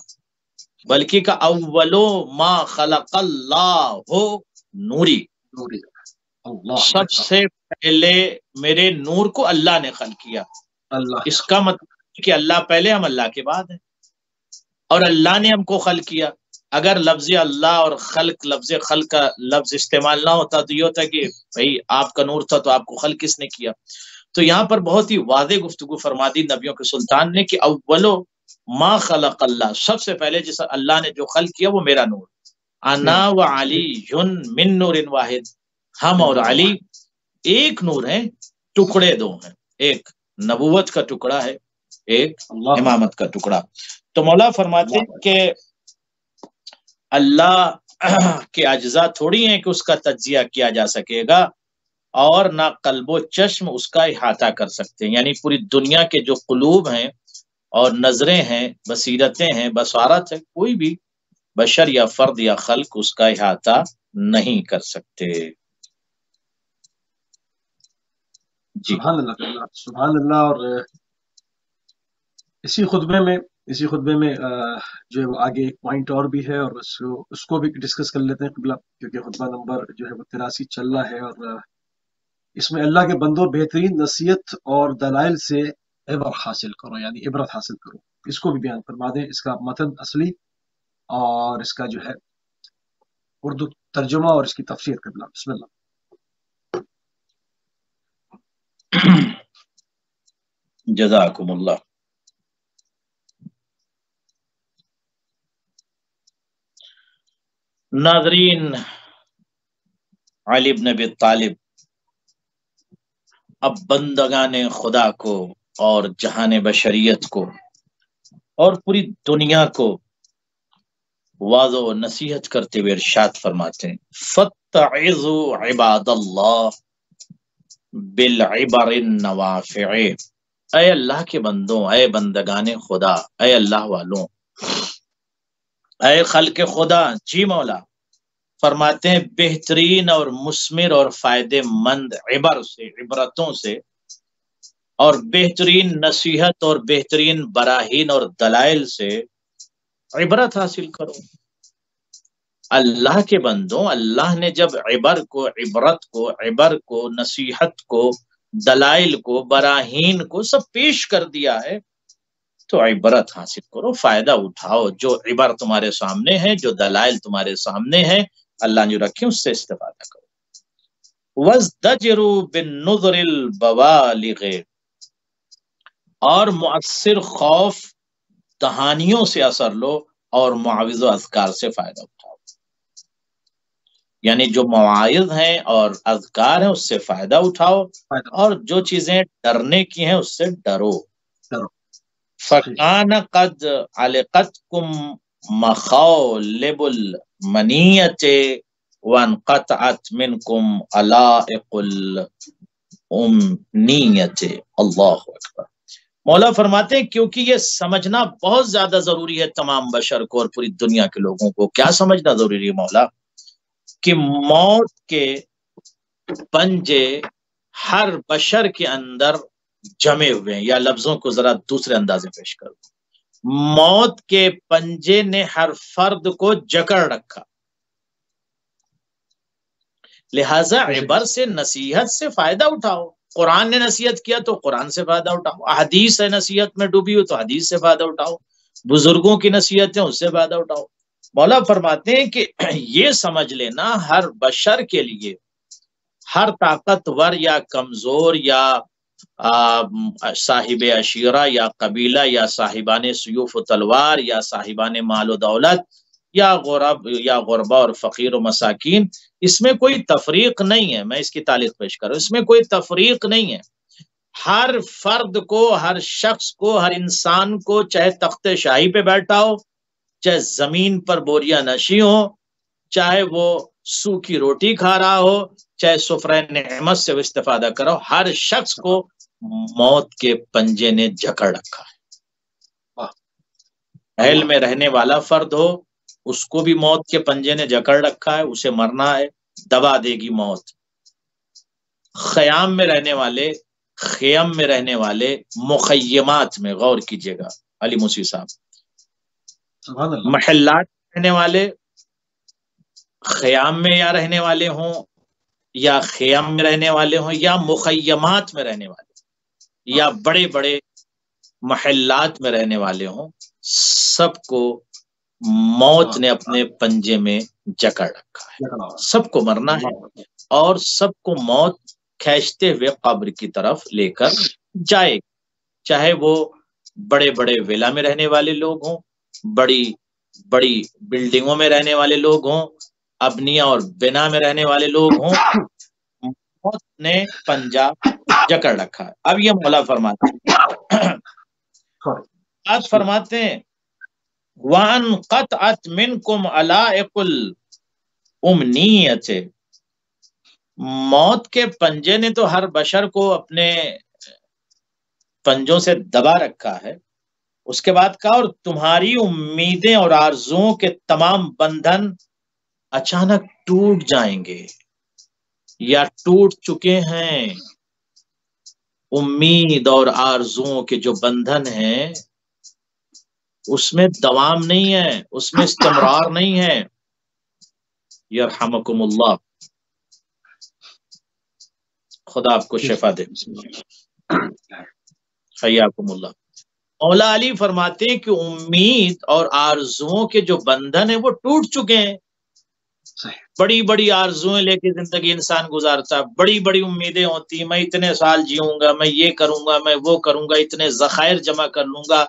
[SPEAKER 2] بلکہ کہ اول ما خلق اللہ نوری، سب سے پہلے میرے نور کو اللہ نے خلق کیا۔ اس کا مطلب کہ اللہ پہلے، ہم اللہ کے بعد ہیں، اور اللہ نے ہم کو خلق کیا۔ اگر لفظ اللہ اور خلق، لفظ خلق کا لفظ استعمال نہ ہوتا تو یہ ہوتا کہ بھئی آپ کا نور تھا تو آپ کو خلق کس نے کیا؟ تو یہاں پر بہت ہی واضح گفتگو فرما دی نبیوں کے سلطان نے کہ اولو ما خلق اللہ، سب سے پہلے جس اللہ نے جو خلق کیا وہ میرا نور، انا و علی من نور واحد، ہم اور علی ایک نور ہیں، ٹکڑے دو ہیں، ایک نبوت کا ٹکڑا ہے، ایک امامت کا ٹکڑا۔ تو مولا فرماتے ہیں کہ اللہ کے اجزاء تھوڑی ہیں کہ اس کا تجزیہ کیا جا سکے گا، اور نہ قلب و چشم اس کا احاطہ کر سکتے ہیں، یعنی پوری دنیا کے جو قلوب ہیں اور نظریں ہیں، بصیرتیں ہیں، بصارت ہے، کوئی بھی بشر یا فرد یا خلق اس کا احاطہ نہیں کر سکتے۔ جی
[SPEAKER 1] سبحان اللہ، سبحان اللہ۔ اور اسی خطبے میں جو ہے وہ آگے ایک پوائنٹ اور بھی ہے، اور اس کو بھی ڈسکس کر لیتے ہیں قبلہ، کیونکہ خطبہ نمبر جو ہے وہ 83 چل رہا ہے، اور اس میں اللہ کے بندوں بہترین نصیحت اور دلائل سے عبرت حاصل کرو، یعنی عبرت حاصل کرو، اس کو بھی بیان فرما دیں، اس کا متن اصلی اور اس کا جو ہے اردو ترجمہ اور اس کی تفسیر کرنا۔ بسم اللہ۔
[SPEAKER 2] جزاکم اللہ۔ ناظرین، علی بن ابی طالب اب بندگان خدا کو اور جہان بشریت کو اور پوری دنیا کو واضح و نصیحت کرتے ہوئے ارشاد فرماتے ہیں، فَاتَّعِظُوا عِبَادَ اللَّهِ بِالْعِبَرِ النَّوَافِعِ، اے اللہ کے بندوں، اے بندگان خدا، اے اللہ والوں، اے خلق خدا، جی مولا فرماتے ہیں بہترین اور مثمر اور فائدے مند عبر سے، عبرتوں سے، اور بہترین نصیحت اور بہترین براہین اور دلائل سے عبرت حاصل کرو۔ اللہ کے بندوں، اللہ نے جب عبر کو، عبر کو، نصیحت کو، دلائل کو، براہین کو سب پیش کر دیا ہے، تو عبرت حاصل کرو، فائدہ اٹھاؤ، جو عبر تمہارے سامنے ہے، جو دلائل تمہارے سامنے ہیں، اللہ نے جو رکھے اس سے استفادہ کرو۔ وَازْدَجِرُوا بِالنُّذْرِ الْبَوَالِغِ، اور مؤثر خوف دہانیوں سے اثر لو اور معاوض و اذکار سے فائدہ اٹھاؤ، یعنی جو مواعظ ہیں اور اذکار ہیں اس سے فائدہ اٹھاؤ، اور جو چیزیں ڈرنے کی ہیں اس سے ڈرو۔ فَكَانَ قَدْ عَلِقَتْكُمْ مَخَاوْلِبُ الْمَنِيَّةِ وَانْقَطَعَتْ مِنْكُمْ عَلَائِقُ الْأُمْنِيَّةِ۔ اللہ اکبر۔ مولا فرماتے ہیں کیونکہ یہ سمجھنا بہت زیادہ ضروری ہے تمام بشر کو اور پوری دنیا کے لوگوں کو۔ کیا سمجھنا ضروری ہے مولا؟ کہ موت کے پنجے ہر بشر کے اندر جمے ہوئے ہیں، یا لفظوں کو ذرا دوسرے انداز میں پیش کروں، موت کے پنجے نے ہر فرد کو جکڑ رکھا، لہذا عبر سے، نصیحت سے فائدہ اٹھاؤ۔ قرآن نے نصیحت کیا تو قرآن سے فائدہ اٹھاؤ، حدیث ہے نصیحت میں ڈوبی ہو تو حدیث سے فائدہ اٹھاؤ، بزرگوں کی نصیحتیں اس سے فائدہ اٹھاؤ۔ مولا فرماتے ہیں کہ یہ سمجھ لینا ہر بشر کے لیے، ہر طاقتور یا کمزور یا صاحب عشیرہ یا قبیلہ یا صاحبان سیوف و تلوار یا صاحبان مال و دولت یا غربا اور فقیر و مساکین، اس میں کوئی تفریق نہیں ہے۔ میں اس کی تعلیق پیش کر رہا ہوں، اس میں کوئی تفریق نہیں ہے۔ ہر فرد کو، ہر شخص کو، ہر انسان کو، چاہے تخت شاہی پہ بیٹھا ہو، چاہے زمین پر بوریا نشی ہو، چاہے وہ سوکھی روٹی کھا رہا ہو، چاہے سفرہ نعمت سے استفادہ کرو، ہر شخص کو موت کے پنجے نے جکڑ رکھا ہے۔ اہل میں رہنے والا فرد ہو، اس کو بھی موت کے پنجے نے جکڑ رکھا ہے، اسے مرنا ہے، دبا دے گی موت۔ خیام میں رہنے والے مخیمات میں، غور کیجئے گا علی موسی صاحب، محلات میں رہنے والے، خیام میں یا رہنے والے ہوں یا خیام میں رہنے والے ہوں یا مخیمات میں رہنے والے یا بڑے بڑے محلات میں رہنے والے ہوں، سب کو موت نے اپنے پنجے میں جکڑ رکھا ہے، سب کو مرنا ہے، اور سب کو موت کھینچتے ہوئے قبر کی طرف لے کر جائے، چاہے وہ بڑے بڑے ویلا میں رہنے والے لوگ ہوں، بڑی بڑی بلڈنگوں میں رہنے والے لوگ ہوں، ابنیہ اور بنا میں رہنے والے لوگ ہوں، موت نے پنجہ جکڑ رکھا ہے۔ اب یہ مولا فرماتے ہیں، بات فرماتے ہیں وَأَنْ قَطْعَتْ مِنْكُمْ عَلَائِقُ الْأُمْنِيَّةِ، موت کے پنجے نے تو ہر بشر کو اپنے پنجوں سے دبا رکھا ہے۔ اس کے بعد کہا اور تمہاری امیدیں اور آرزوؤں کے تمام بندھن اچانک ٹوٹ جائیں گے یا ٹوٹ چکے ہیں۔ امید اور آرزوؤں کے جو بندھن ہیں اس میں دوام نہیں ہے، اس میں استمرار نہیں ہے۔ یرحمکم اللہ، خدا آپ کو شفا دے، حیاکم اللہ۔ مولا علی فرماتے ہیں کہ امید اور آرزوؤں کے جو بندھن ہیں وہ ٹوٹ چکے ہیں۔ بڑی بڑی آرزویں لے کے زندگی انسان گزارتا، بڑی بڑی امیدیں ہوتی، میں اتنے سال جیوں گا، میں یہ کروں گا، میں وہ کروں گا، اتنے ذخائر جمع کر لوں گا،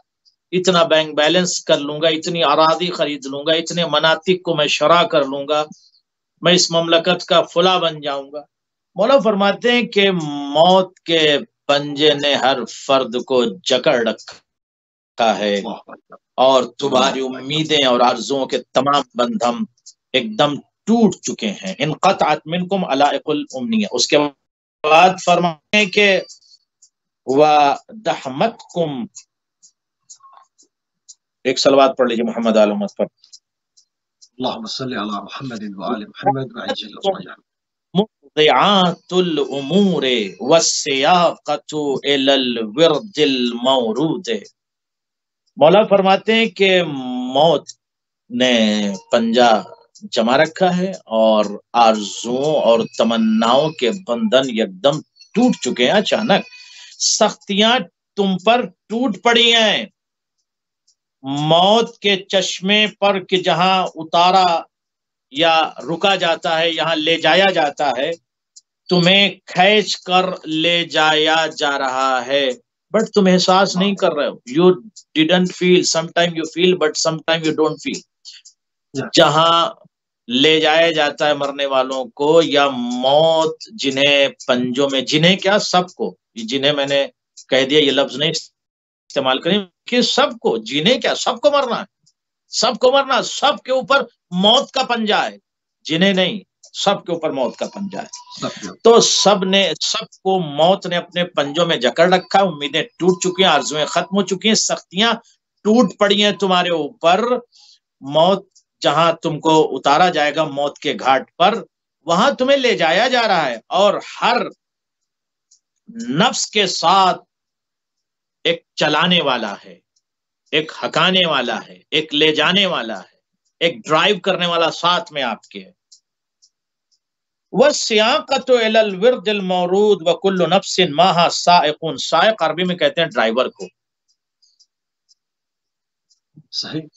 [SPEAKER 2] اتنا بینک بیلنس کر لوں گا، اتنی اراضی خرید لوں گا، اتنے مناطق کو میں شرح کر لوں گا، میں اس مملکت کا فلاں بن جاؤں گا۔ مولا فرماتے ہیں کہ موت کے پنجے نے ہر فرد کو جکڑ رکھا ہے اور تمہاری امیدیں اور آرزوؤں کے تمام بندھم ایک دم ٹوٹ چکے ہیں۔ انقطعت منکم علائق الامنیہ۔ اس کے بعد فرماتے ہیں کہ وَدَحْمَتْكُمْ، ایک صلوات پڑھ لیجیے محمد آل محمد پر۔
[SPEAKER 1] اللہم صلی علی محمد وآل محمد وعجل فرجہ۔
[SPEAKER 2] مضيعات الامور والسياقة الى الورد المورود۔ مولا فرماتے ہیں کہ موت نے پنجہ جمع رکھا ہے اور آرزوؤں اور تمناؤں کے بندھن یکدم ٹوٹ چکے ہیں۔ اچانک سختیاں تم پر ٹوٹ پڑی ہیں۔ موت کے چشمے پر کہ جہاں اتارا یا رکا جاتا ہے، یہاں لے جایا جاتا ہے، تمہیں کھینچ کر لے جایا جا رہا ہے، بٹ تم احساس نہیں کر رہے ہو۔ You didn't feel, some time you feel but some time you don't feel. جہاں لے جایا جاتا ہے مرنے والوں کو، یا موت جنہیں پنجوں میں، جنہیں کیا سب کو، جنہیں میں نے کہہ دیا یہ لفظ نہیں استعمال کریں کہ سب کو، جنہیں کیا سب کو مرنا ہے، سب کو مرنا، سب کے اوپر موت کا پنجہ ہے، جنہیں نہیں، سب کے اوپر موت کا پنجہ ہے۔ تو سب کو موت نے اپنے پنجوں میں جکڑ رکھا، امیدیں ٹوٹ چکی ہیں، آرزویں ختم ہو چکی ہیں، سختیاں ٹوٹ پڑی ہیں تمہارے اوپر۔ موت جہاں تم کو اتارا جائے گا موت کے گھاٹ پر، وہاں تمہیں لے جایا جا رہا ہے، اور ہر نفس کے ساتھ ایک چلانے والا ہے، ایک ہکانے والا ہے، ایک لے جانے والا ہے، ایک ڈرائیو کرنے والا ساتھ میں آپ کے ہے۔ وَالسِّيَاقَةُ إِلَى الْوِرْدِ الْمَوْرُودِ وَكُلُّ نَفْسٍ مَّعَهَا سَائِقٌ۔ سائق عربی میں کہتے ہیں ڈرائیور کو۔
[SPEAKER 1] صحیح۔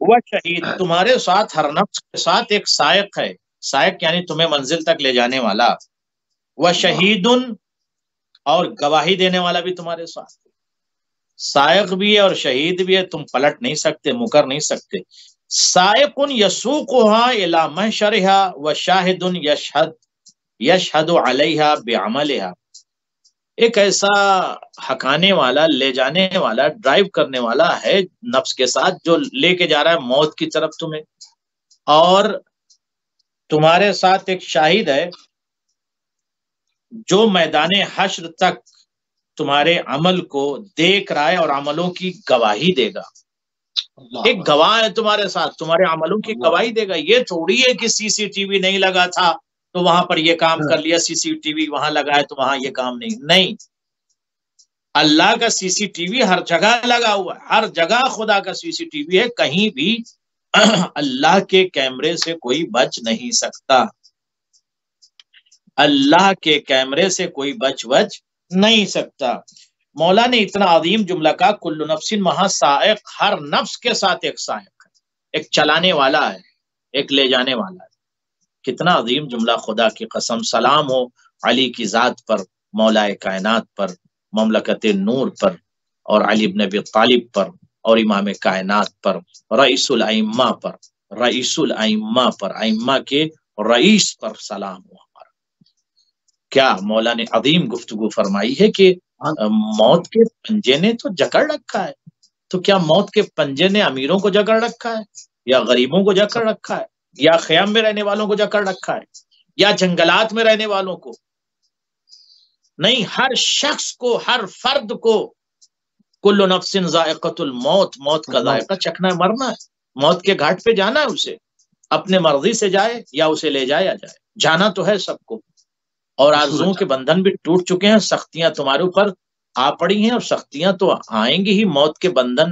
[SPEAKER 2] وَشَہِید، تمہارے ساتھ ہر نفس کے ساتھ ایک سائق ہے، سائق یعنی تمہیں منزل تک لے جانے والا۔ وَشَہِیدٌ، اور گواہی دینے والا بھی تمہارے ساتھ، سائق بھی ہے اور شہید بھی ہے، تم پلٹ نہیں سکتے، مکر نہیں سکتے۔ سائق یسوقها الی محشرها وشاہد یشہد علیہا بعملها۔ ایک ایسا ہکانے والا، لے جانے والا، ڈرائیو کرنے والا ہے نفس کے ساتھ، جو لے کے جا رہا ہے موت کی طرف تمہیں، اور تمہارے ساتھ ایک شاہد ہے جو میدان حشر تک تمہارے عمل کو دیکھ رہا ہے اور عملوں کی گواہی دے گا۔ ایک گواہ ہے تمہارے ساتھ، تمہارے عملوں کی گواہی دے گا۔ یہ تھوڑی ہے کہ سی سی ٹی وی نہیں لگا تھا تو وہاں پر یہ کام کر لیا، سی سی ٹی وی وہاں لگا ہے تو وہاں یہ کام نہیں۔ اللہ کا سی سی ٹی وی ہر جگہ لگا ہوا ہے، ہر جگہ خدا کا سی سی ٹی وی ہے، کہیں بھی اللہ کے کیمرے سے کوئی بچ نہیں سکتا، اللہ کے کیمرے سے کوئی بچ نہیں سکتا۔ مولا نے اتنا عظیم جملہ کہا، کل نفس مہا سائق، ہر نفس کے ساتھ ایک سائق ہے، ایک چلانے والا ہے، ایک لے جانے والا ہے۔ کتنا عظیم جملہ، خدا کی قسم، سلام ہو علی کی ذات پر، مولا کائنات پر، مملکت نور پر، اور علی بن ابی طالب پر، اور امام کائنات پر، رئیس الائمہ پر، رئیس الائمہ پر، ائمہ کے رئیس پر سلام ہو ہمارا۔ کیا مولا نے عظیم گفتگو فرمائی ہے کہ موت کے پنجے نے تو جکڑ رکھا ہے، تو کیا موت کے پنجے نے امیروں کو جکڑ رکھا ہے، یا غریبوں کو جکڑ رکھا ہے، یا خیام میں رہنے والوں کو جکڑ رکھا ہے، یا جنگلات میں رہنے والوں کو؟ نہیں، ہر شخص کو، ہر فرد کو کل نفس ذائقۃ الموت، موت کا ذائقہ چکھنا ہے، مرنا ہے، موت کے گھاٹ پہ جانا ہے، اسے اپنے مرضی سے جائے یا اسے لے جایا جائے، جانا تو ہے سب کو۔ اور آرزوؤں کے بندھن بھی ٹوٹ چکے ہیں، سختیاں تمہارے اوپر آ پڑی ہیں، اور سختیاں تو آئیں گی ہی۔ موت کے بندھن،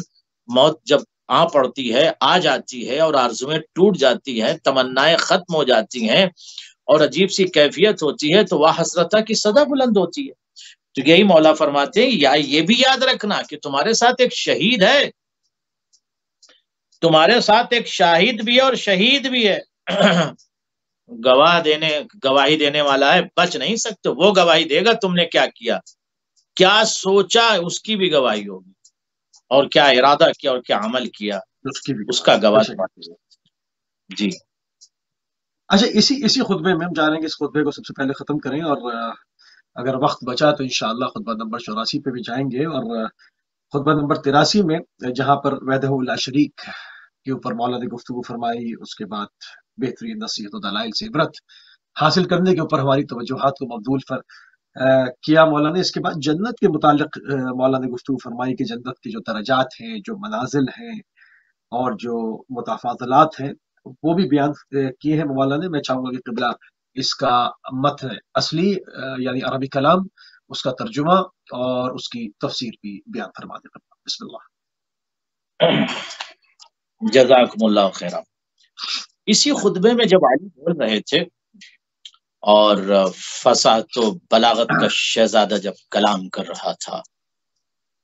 [SPEAKER 2] موت جب آ پڑتی ہے، آ جاتی ہے، اور آرزویں ٹوٹ جاتی ہیں، تمنائیں ختم ہو جاتی ہیں، اور عجیب سی کیفیت ہوتی ہے، تو وہ حسرتہ کی صدا بلند ہوتی ہے۔ تو یہی مولا فرماتے ہیں، یا یہ بھی یاد رکھنا کہ تمہارے ساتھ ایک شہید ہے، تمہارے ساتھ ایک شاہد بھی ہے اور شہید بھی ہے۔ گواہی دینے والا ہے، بچ نہیں سکتے، وہ گواہی دے گا تم نے کیا کیا، کیا سوچا، اس کی بھی گواہی ہوگی، اور کیا ارادہ کیا اور کیا عمل کیا، اس کا گواہ۔ جی
[SPEAKER 1] اچھا، اسی خطبے میں ہم چاہ رہے ہیں کہ اس خطبے کو سب سے پہلے ختم کریں، اور اگر وقت بچا تو انشاءاللہ خطبہ نمبر 84 پہ بھی جائیں گے، اور خطبہ نمبر 83 میں جہاں پر وحدہ لا شریک کے اوپر مولا نے گفتگو فرمائی، اس کے بعد بہترین نصیحت و دلائل سے عبرت حاصل کرنے کے اوپر ہماری توجہات کو مبذول کیا مولا نے۔ اس کے بعد جنت کے متعلق مولا نے گفتگو فرمائی کہ جنت کے جو درجات ہیں، جو منازل ہیں، اور جو متفاضلات ہیں، وہ بھی بیان کیے ہیں مولا نے۔ میں چاہوں گا کہ قبلہ اس کا متن اصلی یعنی عربی کلام، اس کا ترجمہ اور اس کی تفسیر بھی بیان فرما دیں۔ بسم اللہ۔
[SPEAKER 2] جزاکم اللہ خیرا۔ اسی خطبے میں جب علی بول رہے تھے، اور فصاحت و بلاغت کا شہزادہ جب کلام کر رہا تھا،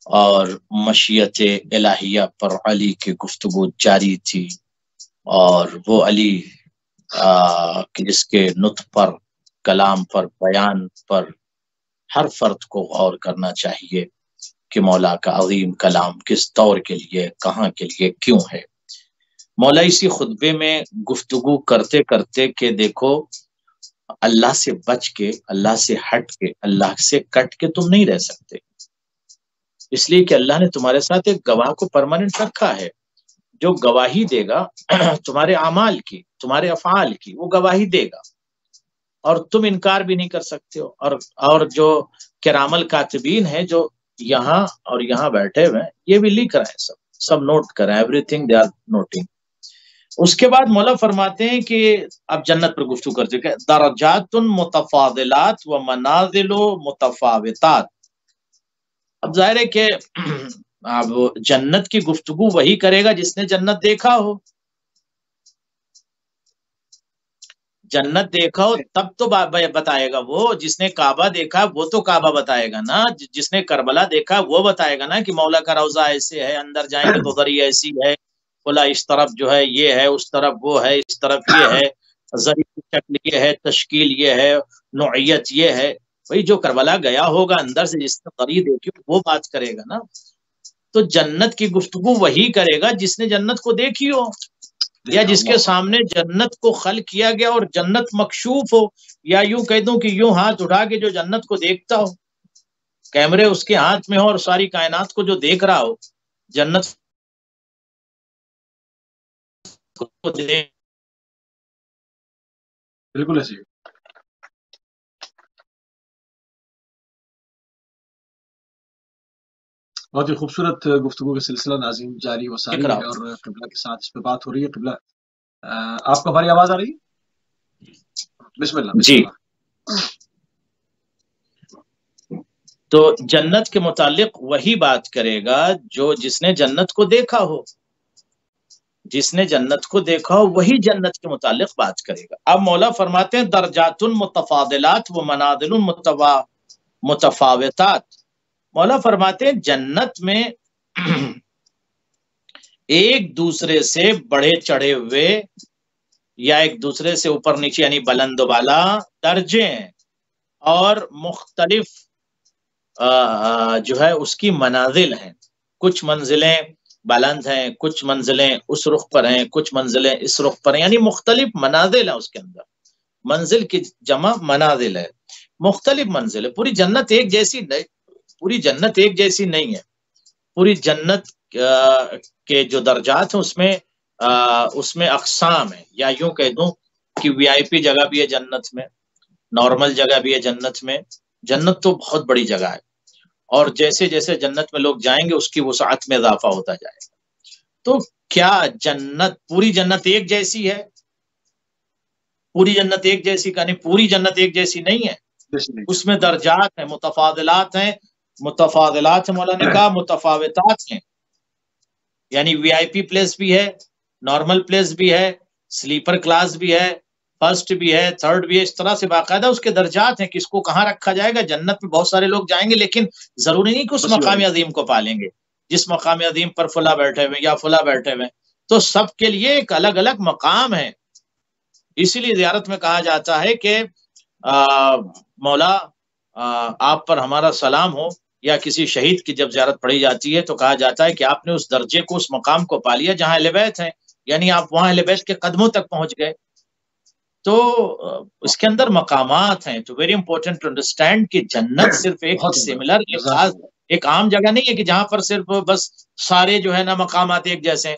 [SPEAKER 2] اور مشیت الہیہ پر علی کی گفتگو جاری تھی، اور وہ علی جس کے نطق پر، کلام پر، بیان پر ہر فرد کو غور کرنا چاہیے کہ مولا کا عظیم کلام کس دور کے لیے، کہاں کے لیے، کیوں ہے۔ مولا اسی خطبے میں گفتگو کرتے کرتے کہ دیکھو، اللہ سے بچ کے، اللہ سے ہٹ کے، اللہ سے کٹ کے تم نہیں رہ سکتے، اس لیے کہ اللہ نے تمہارے ساتھ ایک گواہ کو پرماننٹ رکھا ہے، جو گواہی دے گا تمہارے اعمال کی، تمہارے افعال کی، وہ گواہی دے گا، اور تم انکار بھی نہیں کر سکتے ہو۔ اور جو کرام الکاتبین ہیں، جو یہاں اور یہاں بیٹھے ہوئے ہیں، یہ بھی لکھ رہے ہیں، سب نوٹ کر رہے ہیں، everything they are noting. اس کے بعد مولا فرماتے ہیں کہ اب جنت پر گفتگو کرتے ہیں، درجات متفاضلات و منازل متفاوتات۔ اب ظاہر ہے کہ اب جنت کی گفتگو وہی کرے گا جس نے جنت دیکھا ہو، جنت دیکھا ہو تب تو بتائے گا۔ وہ جس نے کعبہ دیکھا وہ تو کعبہ بتائے گا نا، جس نے کربلا دیکھا وہ بتائے گا نا کہ مولا کا روضہ ایسے ہے، اندر جائیں گے تو ذریعہ ایسی ہے، بولا اس طرف جو ہے یہ ہے، اس طرف وہ ہے، اس طرف یہ ہے، ذریعہ کی شکل یہ ہے، تشکیل یہ ہے، نوعیت یہ ہے۔ بھئی جو کربلا گیا ہوگا اندر سے، جس نے قریب دیکھی وہ بات کرے گا نا۔ تو جنت کی گفتگو وہی کرے گا جس نے جنت کو دیکھی ہو، یا جس کے سامنے جنت کو خلق کیا گیا اور جنت مکشوف ہو، یا یوں کہہ دوں کہ یوں ہاتھ اٹھا کے جو جنت کو دیکھتا ہو، کیمرے اس کے ہاتھ میں ہو اور ساری کائنات کو جو دیکھ رہا ہو، جنت کو دیکھ۔
[SPEAKER 1] بالکل ایسے ہی۔ بہت ہی خوبصورت گفتگو کا سلسلہ ناظرین جاری و ساری ہے، اور قبلہ کے ساتھ اس پہ بات ہو رہی ہے۔ قبلہ آپ کو ہماری آواز آ رہی ہے؟ بسم اللہ۔
[SPEAKER 2] جی، تو جنت کے متعلق وہی بات کرے گا جو جس نے جنت کو دیکھا ہو، جس نے جنت کو دیکھا ہو وہی جنت کے متعلق بات کرے گا۔ اب مولا فرماتے ہیں درجات متفاضلات و منازل متفاوتات۔ مولا فرماتے ہیں جنت میں ایک دوسرے سے بڑھے چڑھے ہوئے یا ایک دوسرے سے اوپر نیچے یعنی بلند و بالا درجے ہیں، اور مختلف جو ہے اس کی منازل ہیں. کچھ منزلیں بلند ہیں، کچھ منزلیں اس رخ پر ہیں، کچھ منزلیں اس رخ پر ہیں، یعنی مختلف منازل ہیں اس کے اندر. منزل کی جمع منازل ہے، مختلف منزل ہے. پوری جنت ایک جیسی نہیں، پوری جنت ایک جیسی نہیں ہے. پوری جنت کے جو درجات ہیں اس میں اقسام ہیں، یا یوں کہہ دوں کہ وی آئی پی جگہ بھی ہے جنت میں، نارمل جگہ بھی ہے جنت میں. جنت تو بہت بڑی جگہ ہے، اور جیسے جیسے جنت میں لوگ جائیں گے اس کی وسعت میں اضافہ ہوتا جائے گا. تو کیا جنت، پوری جنت ایک جیسی ہے؟ پوری جنت ایک جیسی کا نہیں، پوری جنت ایک جیسی نہیں ہے. اس میں درجات ہیں، متفاضلات ہیں. متفاضلات سے مولا نے کہا متفاوتات ہیں، یعنی وی آئی پی پلیس بھی ہے، نارمل پلیس بھی ہے، سلیپر کلاس بھی ہے، فرسٹ بھی ہے، تھرڈ بھی ہے. اس طرح سے باقاعدہ اس کے درجات ہیں کہ اس کو کہاں رکھا جائے گا. جنت میں بہت سارے لوگ جائیں گے، لیکن ضروری نہیں کہ اس مقام عظیم کو پالیں گے. جس مقام عظیم پر فلاں بیٹھے ہوئے یا فلاں بیٹھے ہوئے، تو سب کے لیے ایک الگ الگ مقام ہے. اسی لیے زیارت میں کہا جاتا ہے کہ مولا آپ پر ہمارا سلام ہو، یا کسی شہید کی جب زیارت پڑھی جاتی ہے تو کہا جاتا ہے کہ آپ نے اس درجے کو، اس مقام کو پا لیا جہاں اہل بیت ہیں، یعنی آپ وہاں اہل بیت کے قدموں تک پہنچ گئے. تو اس کے اندر مقامات ہیں. تو ویری امپورٹنٹ ٹو انڈرسٹینڈ کہ جنت صرف ایک سملر، ایک خاص، ایک عام جگہ نہیں ہے کہ جہاں پر صرف بس سارے جو ہے نا مقامات ایک جیسے ہیں.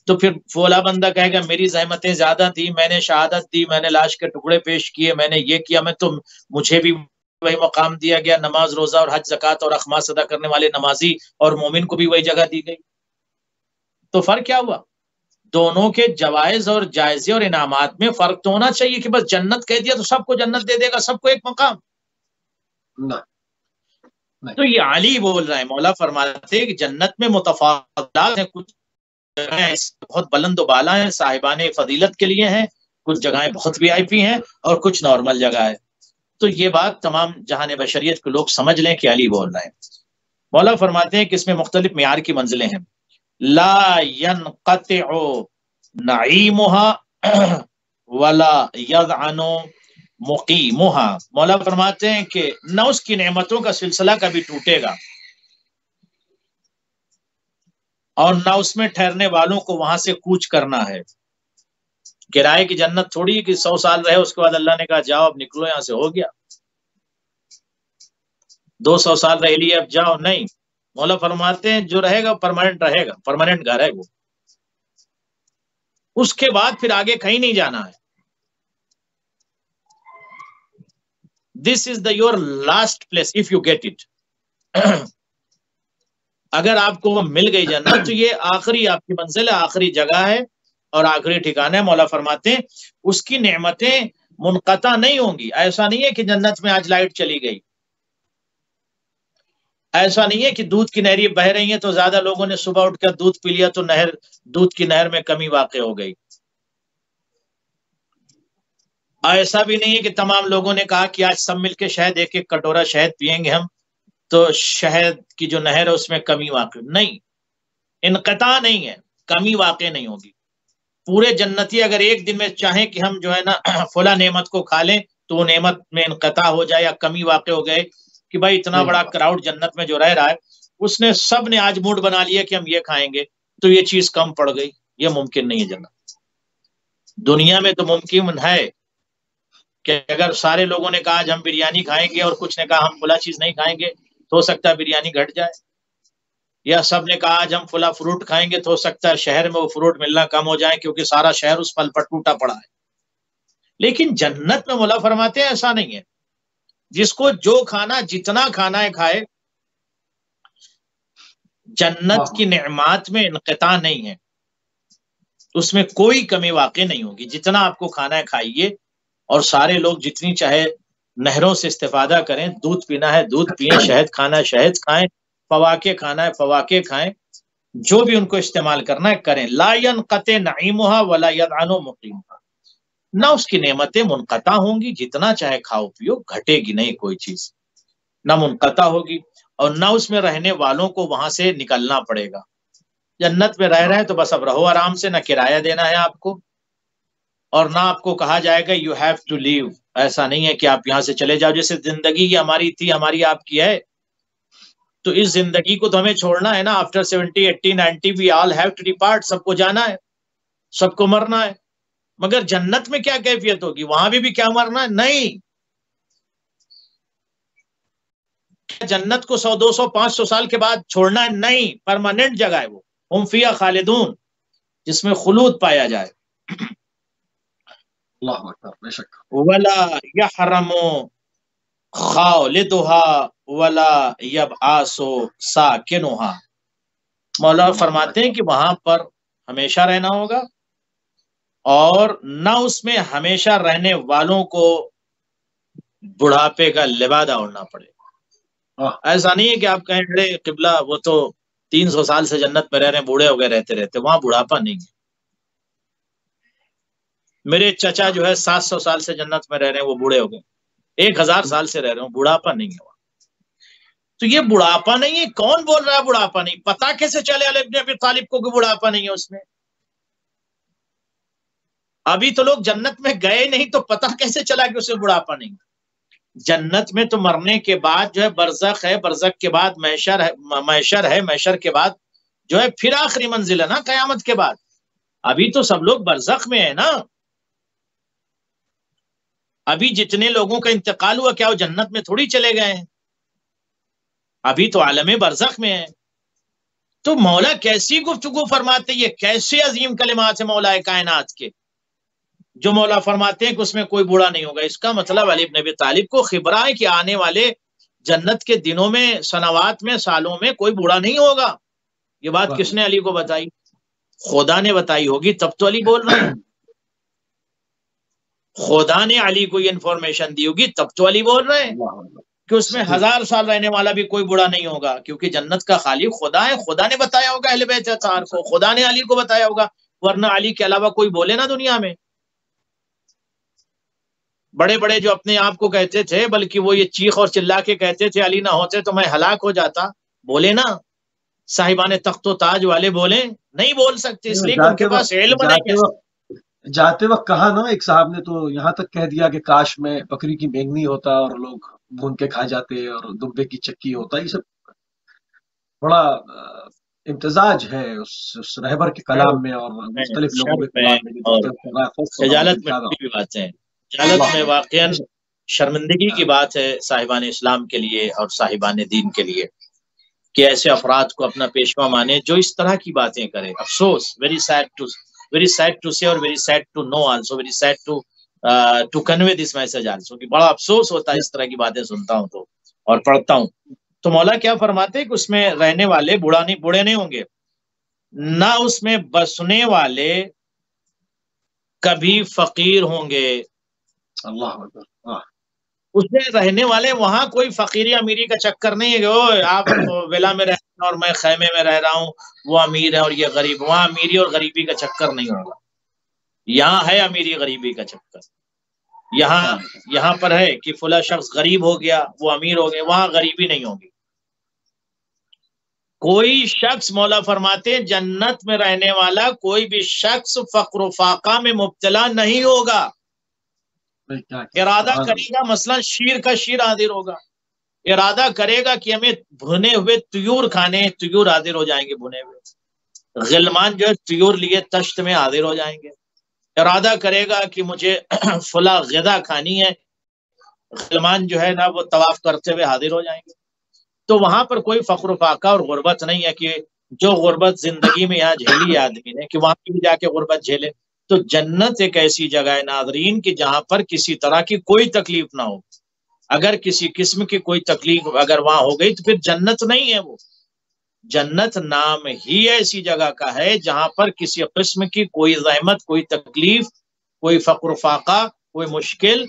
[SPEAKER 2] تو پھر فولا بندہ کہے گا میری زحمتیں زیادہ تھی، میں نے شہادت دی، میں نے لاش کے ٹکڑے پیش کیے، میں نے یہ کیا، میں تو مجھے بھی وہی مقام دیا گیا. نماز، روزہ اور حج، زکوٰۃ اور اخماس ادا کرنے والے نمازی اور مومن کو بھی وہی جگہ دی گئی. تو فرق کیا ہوا؟ دونوں کے جوائز اور جائزے اور انعامات میں فرق تو ہونا چاہیے کہ بس جنت کہہ دیا تو سب کو جنت دے دے گا، سب کو ایک مقام. تو یہ علی بول رہے ہیں، مولا فرماتے ہیں کہ جنت میں متفاضلات ہیں. کچھ جگہیں بہت بلند و بالا ہیں، صاحبان فضیلت کے لیے ہیں، کچھ جگہیں بہت وی آئی پی ہیں، اور کچھ نارمل جگہ ہے. تو یہ بات تمام جہان بشریت کے لوگ سمجھ لیں کہ علی بول رہے ہیں. مولا فرماتے ہیں کہ اس میں مختلف معیار کی منزلیں ہیں. لا ينقطع نعیمها ولا يضعن مقیمها. مولا فرماتے ہیں کہ نہ اس کی نعمتوں کا سلسلہ کبھی ٹوٹے گا، اور نہ اس میں ٹھہرنے والوں کو وہاں سے کوچ کرنا ہے. کرائے کی جنت تھوڑی کہ 100 سال رہے اس کے بعد اللہ نے کہا جاؤ اب نکلو یہاں سے، ہو گیا 200 سال رہ لیے اب جاؤ. نہیں، مولا فرماتے ہیں جو رہے گا پرماننٹ رہے گا، پرماننٹ گھر ہے وہ. اس کے بعد پھر آگے کہیں نہیں جانا ہے. This is the your last place if you get it. اگر آپ کو مل گئی جنت تو یہ آخری آپ کی منزل ہے، آخری جگہ ہے اور آخری ٹھکانہ ہے. مولا فرماتے ہیں اس کی نعمتیں منقطع نہیں ہوں گی. ایسا نہیں ہے کہ جنت میں آج لائٹ چلی گئی، ایسا نہیں ہے کہ دودھ کی نہریں بہ رہی ہیں تو زیادہ لوگوں نے صبح اٹھ کر دودھ پی لیا تو دودھ کی نہر میں کمی واقع ہو گئی. ایسا بھی نہیں ہے کہ تمام لوگوں نے کہا کہ آج سب مل کے شہد ایک ایک کٹورا شہد پیئیں گے ہم تو شہد کی جو نہر ہے اس میں کمی واقع نہیں، انقطاع نہیں ہے، کمی واقع نہیں ہوگی. پورے جنتی اگر ایک دن میں چاہیں کہ ہم جو ہے نا فلاں نعمت کو کھا لیں تو وہ نعمت میں انقطاع ہو جائے یا کمی واقع ہو گئے کہ بھائی اتنا بڑا کراؤڈ جنت میں جو رہ رہا ہے اس نے سب نے آج موڈ بنا لیا کہ ہم یہ کھائیں گے تو یہ چیز کم پڑ گئی. یہ ممکن نہیں ہے. جنت دنیا میں تو ممکن ہے کہ اگر سارے لوگوں نے کہا آج ہم بریانی کھائیں گے اور کچھ نے کہا ہم فلاں چیز نہیں کھائیں گے تو ہو سکتا ہے بریانی گھٹ جائے، یا سب نے کہا آج ہم فلاں فروٹ کھائیں گے تو ہو سکتا ہے شہر میں وہ فروٹ ملنا کم ہو جائے کیونکہ سارا شہر اس پھل پر ٹوٹا پڑا ہے. لیکن جنت میں مولا فرماتے ہیں ایسا نہیں ہے. جس کو جو کھانا جتنا کھانا ہے کھائے. جنت کی نعمات میں انقطاع نہیں ہے، اس میں کوئی کمی واقع نہیں ہوگی. جتنا آپ کو کھانا ہے کھائیے، اور سارے لوگ جتنی چاہے نہروں سے استفادہ کریں. دودھ پینا ہے دودھ پئیں، شہد کھانا ہے شہد کھائیں، فواکہ کھانا ہے فواکہ کھائیں، جو بھی ان کو استعمال کرنا ہے کریں. لا ينقطع نعیمها ولا يضعن مقیمها. نہ اس کی نعمتیں منقطع ہوں گی، جتنا چاہے کھاؤ پیو گھٹے گی نہیں کوئی چیز، نہ منقطع ہوگی، اور نہ اس میں رہنے والوں کو وہاں سے نکلنا پڑے گا. جنت میں رہ رہے ہیں تو بس اب رہو آرام سے، نہ کرایہ دینا ہے آپ کو، اور نہ آپ کو کہا جائے گا یو ہیو ٹو لیو. ایسا نہیں ہے کہ آپ یہاں سے چلے جاؤ، جیسے زندگی کی ہماری تھی، ہماری آپ کی ہے، تو اس زندگی کو تو ہمیں چھوڑنا ہے نا. After 70 80 90 we all have to depart. سب کو جانا ہے، سب کو مرنا ہے. مگر جنت میں کیا کیفیت ہوگی؟ وہاں بھی کیا مرنا ہے؟ نہیں. جنت کو 100 200 500 سال کے بعد چھوڑنا ہے؟ نہیں، پرماننٹ جگہ ہے وہ. ہم فیہا خالدون، جس میں خلود پایا جائے.
[SPEAKER 1] اللہ اکبر، بے شک.
[SPEAKER 2] ولا یحرم خالدها ولا یبعث ساکنها. مولا فرماتے ہیں کہ وہاں پر ہمیشہ رہنا ہوگا، اور نہ اس میں ہمیشہ رہنے والوں کو بڑھاپے کا لبادہ اوڑھنا پڑے. ایسا نہیں ہے کہ آپ کہیں ارے قبلہ وہ تو 300 سال سے جنت میں رہ رہے ہیں، بوڑھے ہو گئے رہتے. وہاں بڑھاپا نہیں ہے. میرے چچا جو ہے 700 سال سے جنت میں رہ رہے ہیں، وہ بوڑھے ہو گئے. 1000 سال سے رہ رہے ہوں، بڑھاپا نہیں ہے وہاں. تو یہ بڑھاپا نہیں ہے. کون بول رہا ہے بڑھاپا نہیں؟ پتا کیسے چلے علی ابن ابی طالب کو کہ بڑھاپا نہیں ہے اس میں؟ ابھی تو لوگ جنت میں گئے نہیں، تو پتا کیسے چلا کہ اسے بڑھاپا نہیں؟ جنت میں تو مرنے کے بعد جو ہے برزخ ہے، برزخ کے بعد محشر ہے، محشر کے بعد جو ہے پھر آخری منزل ہے نا قیامت کے بعد. ابھی تو سب لوگ برزخ میں ہیں نا. ابھی جتنے لوگوں کا انتقال ہوا، کیا وہ جنت میں تھوڑی چلے گئے ہیں؟ ابھی تو عالم برزخ میں ہیں. تو مولا کیسی گفتگو فرماتے، یہ کیسے عظیم کلمات ہیں مولا کائنات کے، جو مولا فرماتے ہیں کہ اس میں کوئی بوڑھا نہیں ہوگا. اس کا مطلب علی بن ابی طالب کو خبرہ ہے کہ آنے والے جنت کے دنوں میں، سنوات میں، سالوں میں کوئی بوڑھا نہیں ہوگا. یہ بات کس نے علی کو بتائی؟ خدا نے بتائی ہوگی، تب تو علی بول رہے ہیں. خدا نے علی کو یہ انفارمیشن دی ہوگی، تب تو علی بول رہے ہیں کہ اس میں 1000 سال رہنے والا بھی کوئی بوڑھا نہیں ہوگا، کیونکہ جنت کا خالق خدا ہے. خدا نے بتایا ہوگا اہل بیت اطہار کو، خدا نے علی کو بتایا ہوگا، ورنہ علی کے علاوہ کوئی بولے نا دنیا میں. بڑے بڑے جو اپنے آپ کو کہتے تھے، بلکہ وہ یہ چیخ اور چلا کے کہتے تھے علی نہ ہوتے تو میں ہلاک ہو جاتا، بولے نا. صاحبان تخت و تاج والے بولیں؟ نہیں بول سکتے، اس لیے کہ ان کے پاس علم نہیں ہے.
[SPEAKER 1] جاتے وقت کہا نا ایک صاحب نے، تو یہاں تک کہہ دیا کہ کاش میں بکری کی مینگنی ہوتا اور لوگ بھون کے کھا جاتے، اور دبے کی چکی ہوتا. یہ سب بڑا امتزاج ہے اس رہبر کے کلام میں اور مختلف لوگوں کے کلام میں.
[SPEAKER 2] خجالت میں واقعا شرمندگی کی بات ہے صاحبان اسلام کے لیے اور صاحبان دین کے لیے کہ ایسے افراد کو اپنا پیشوا مانے جو اس طرح کی باتیں کرے. افسوس، ویری سیڈ ٹو سے اور very sad to know also, very sad to convey this message also. کہ بڑا افسوس ہوتا ہے اس طرح کی باتیں سنتا ہوں تو اور پڑھتا ہوں. تو مولا کیا فرماتے ہیں کہ اس میں رہنے والے بوڑھے نہیں ہوں گے، نہ اس میں بسنے والے کبھی فقیر ہوں گے.
[SPEAKER 1] اللہ اکبر.
[SPEAKER 2] اس میں رہنے والے، وہاں کوئی فقیری امیری کا چکر نہیں ہے کہ آپ ولا میں رہ رہے ہیں اور میں خیمے میں رہ رہا ہوں، وہ امیر ہے اور یہ غریب. وہاں امیری اور غریبی کا چکر نہیں ہوگا. یہاں ہے امیری غریبی کا چکر. یہاں پر ہے کہ فلاں شخص غریب ہو گیا، وہ امیر ہو گئے. وہاں غریبی نہیں ہوگی. کوئی شخص، مولا فرماتے ہیں جنت میں رہنے والا کوئی بھی شخص فقر و فاقہ میں مبتلا نہیں ہوگا. ارادہ کرے گا، مثلا شیر کا شیر حاضر ہوگا، ارادہ کرے گا کہ ہمیں بھنے ہوئے طیور کھانے، طیور حاضر ہو جائیں گے بھنے ہوئے. غلمان جو ہے طیور لیے تشت میں حاضر ہو جائیں گے. ارادہ کرے گا کہ مجھے فلاں غذا کھانی ہے، غلمان جو ہے نا وہ طواف کرتے ہوئے حاضر ہو جائیں گے. تو وہاں پر کوئی فقر و فاقہ اور غربت نہیں ہے کہ جو غربت زندگی میں یہاں جھیلی آدمی نے کہ وہاں بھی جا کے غربت جھیلے. تو جنت ایک ایسی جگہ ہے ناظرین کہ جہاں پر کسی طرح کی کوئی تکلیف نہ ہو. اگر کسی قسم کی کوئی تکلیف اگر وہاں ہو گئی تو پھر جنت نہیں ہے. وہ جنت نام ہی ایسی جگہ کا ہے جہاں پر کسی قسم کی کوئی زحمت، کوئی تکلیف، کوئی فقر و فاقہ، کوئی مشکل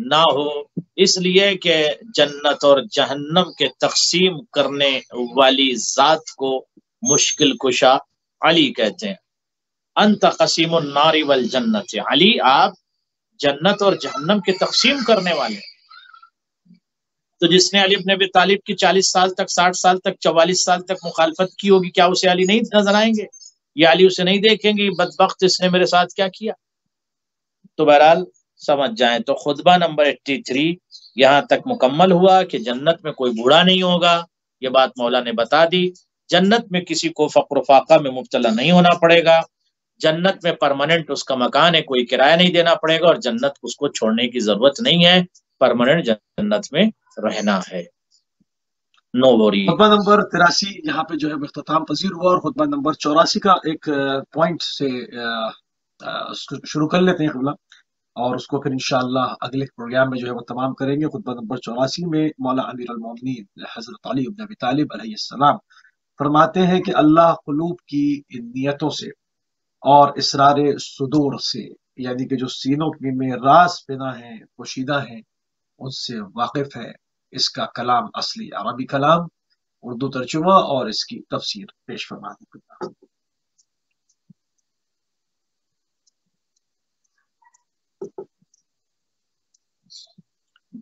[SPEAKER 2] نہ ہو. اس لیے کہ جنت اور جہنم کے تقسیم کرنے والی ذات کو مشکل کشا علی کہتے ہیں. انت قسیم النار والجنت، علی آپ جنت اور جہنم کے تقسیم کرنے والے. تو جس نے علی بن ابی طالب کی 40 سال تک، 60 سال تک، 44 سال تک مخالفت کی ہوگی، کیا اسے علی نہیں نظر آئیں گے؟ یا علی اسے نہیں دیکھیں گے بدبخت اس نے میرے ساتھ کیا کیا؟ تو بہرحال سمجھ جائیں تو خطبہ نمبر 83 یہاں تک مکمل ہوا کہ جنت میں کوئی بوڑھا نہیں ہوگا، یہ بات مولا نے بتا دی۔ جنت میں کسی کو فقر و فاقہ میں مبتلا نہیں ہونا پڑے گا، جنت میں پرماننٹ اس کا مکان ہے، کوئی کرایہ نہیں دینا پڑے گا، اور جنت اس کو چھوڑنے کی ضرورت نہیں ہے، پرماننٹ جنت میں رہنا ہے، نو وری۔
[SPEAKER 1] خطبہ نمبر 83 یہاں پہ جو ہے اختتام پذیر ہوا، اور خطبہ نمبر 84 کا ایک پوائنٹ سے شروع کر لیتے ہیں قبلہ، اور اس کو پھر انشاءاللہ اگلے پروگرام میں جو ہے وہ تمام کریں گے۔ خطبہ نمبر 84 میں مولا امیر المومنین حضرت علی بن ابی طالب علیہ السلام فرماتے ہیں کہ اللہ قلوب کی نیتوں سے اور اسرار صدور سے، یعنی کہ جو سینوں میں راز پنہاں ہیں، پوشیدہ ہیں، ان سے واقف ہے۔ اس کا کلام اصلی عربی کلام، اردو ترجمہ اور اس کی تفسیر پیش فرماتے ہیں۔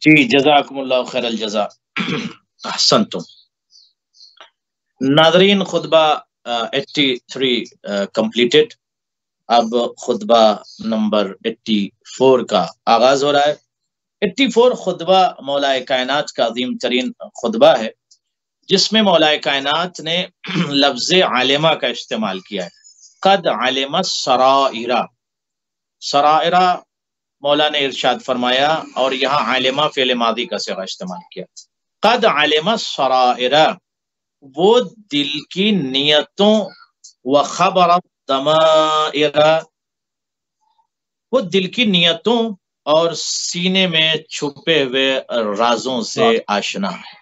[SPEAKER 2] جی جزاکم اللہ خیر الجزا، احسنتم۔ ناظرین خطبہ 83 کمپلیٹڈ، اب خطبہ نمبر 84 کا آغاز ہو رہا ہے۔ 84 خطبہ مولا کائنات کا عظیم ترین خطبہ ہے، جس میں مولا کائنات نے لفظ عالمہ کا استعمال کیا ہے۔ قد علم السرائر، سرائر مولا نے ارشاد فرمایا، اور یہاں عالمہ فعل ماضی کا صیغہ استعمال کیا۔ قد علم السرائر، وہ دل کی نیتوں، وخبر الضمائر، وہ دل کی نیتوں اور سینے میں چھپے ہوئے رازوں سے آشنا ہے۔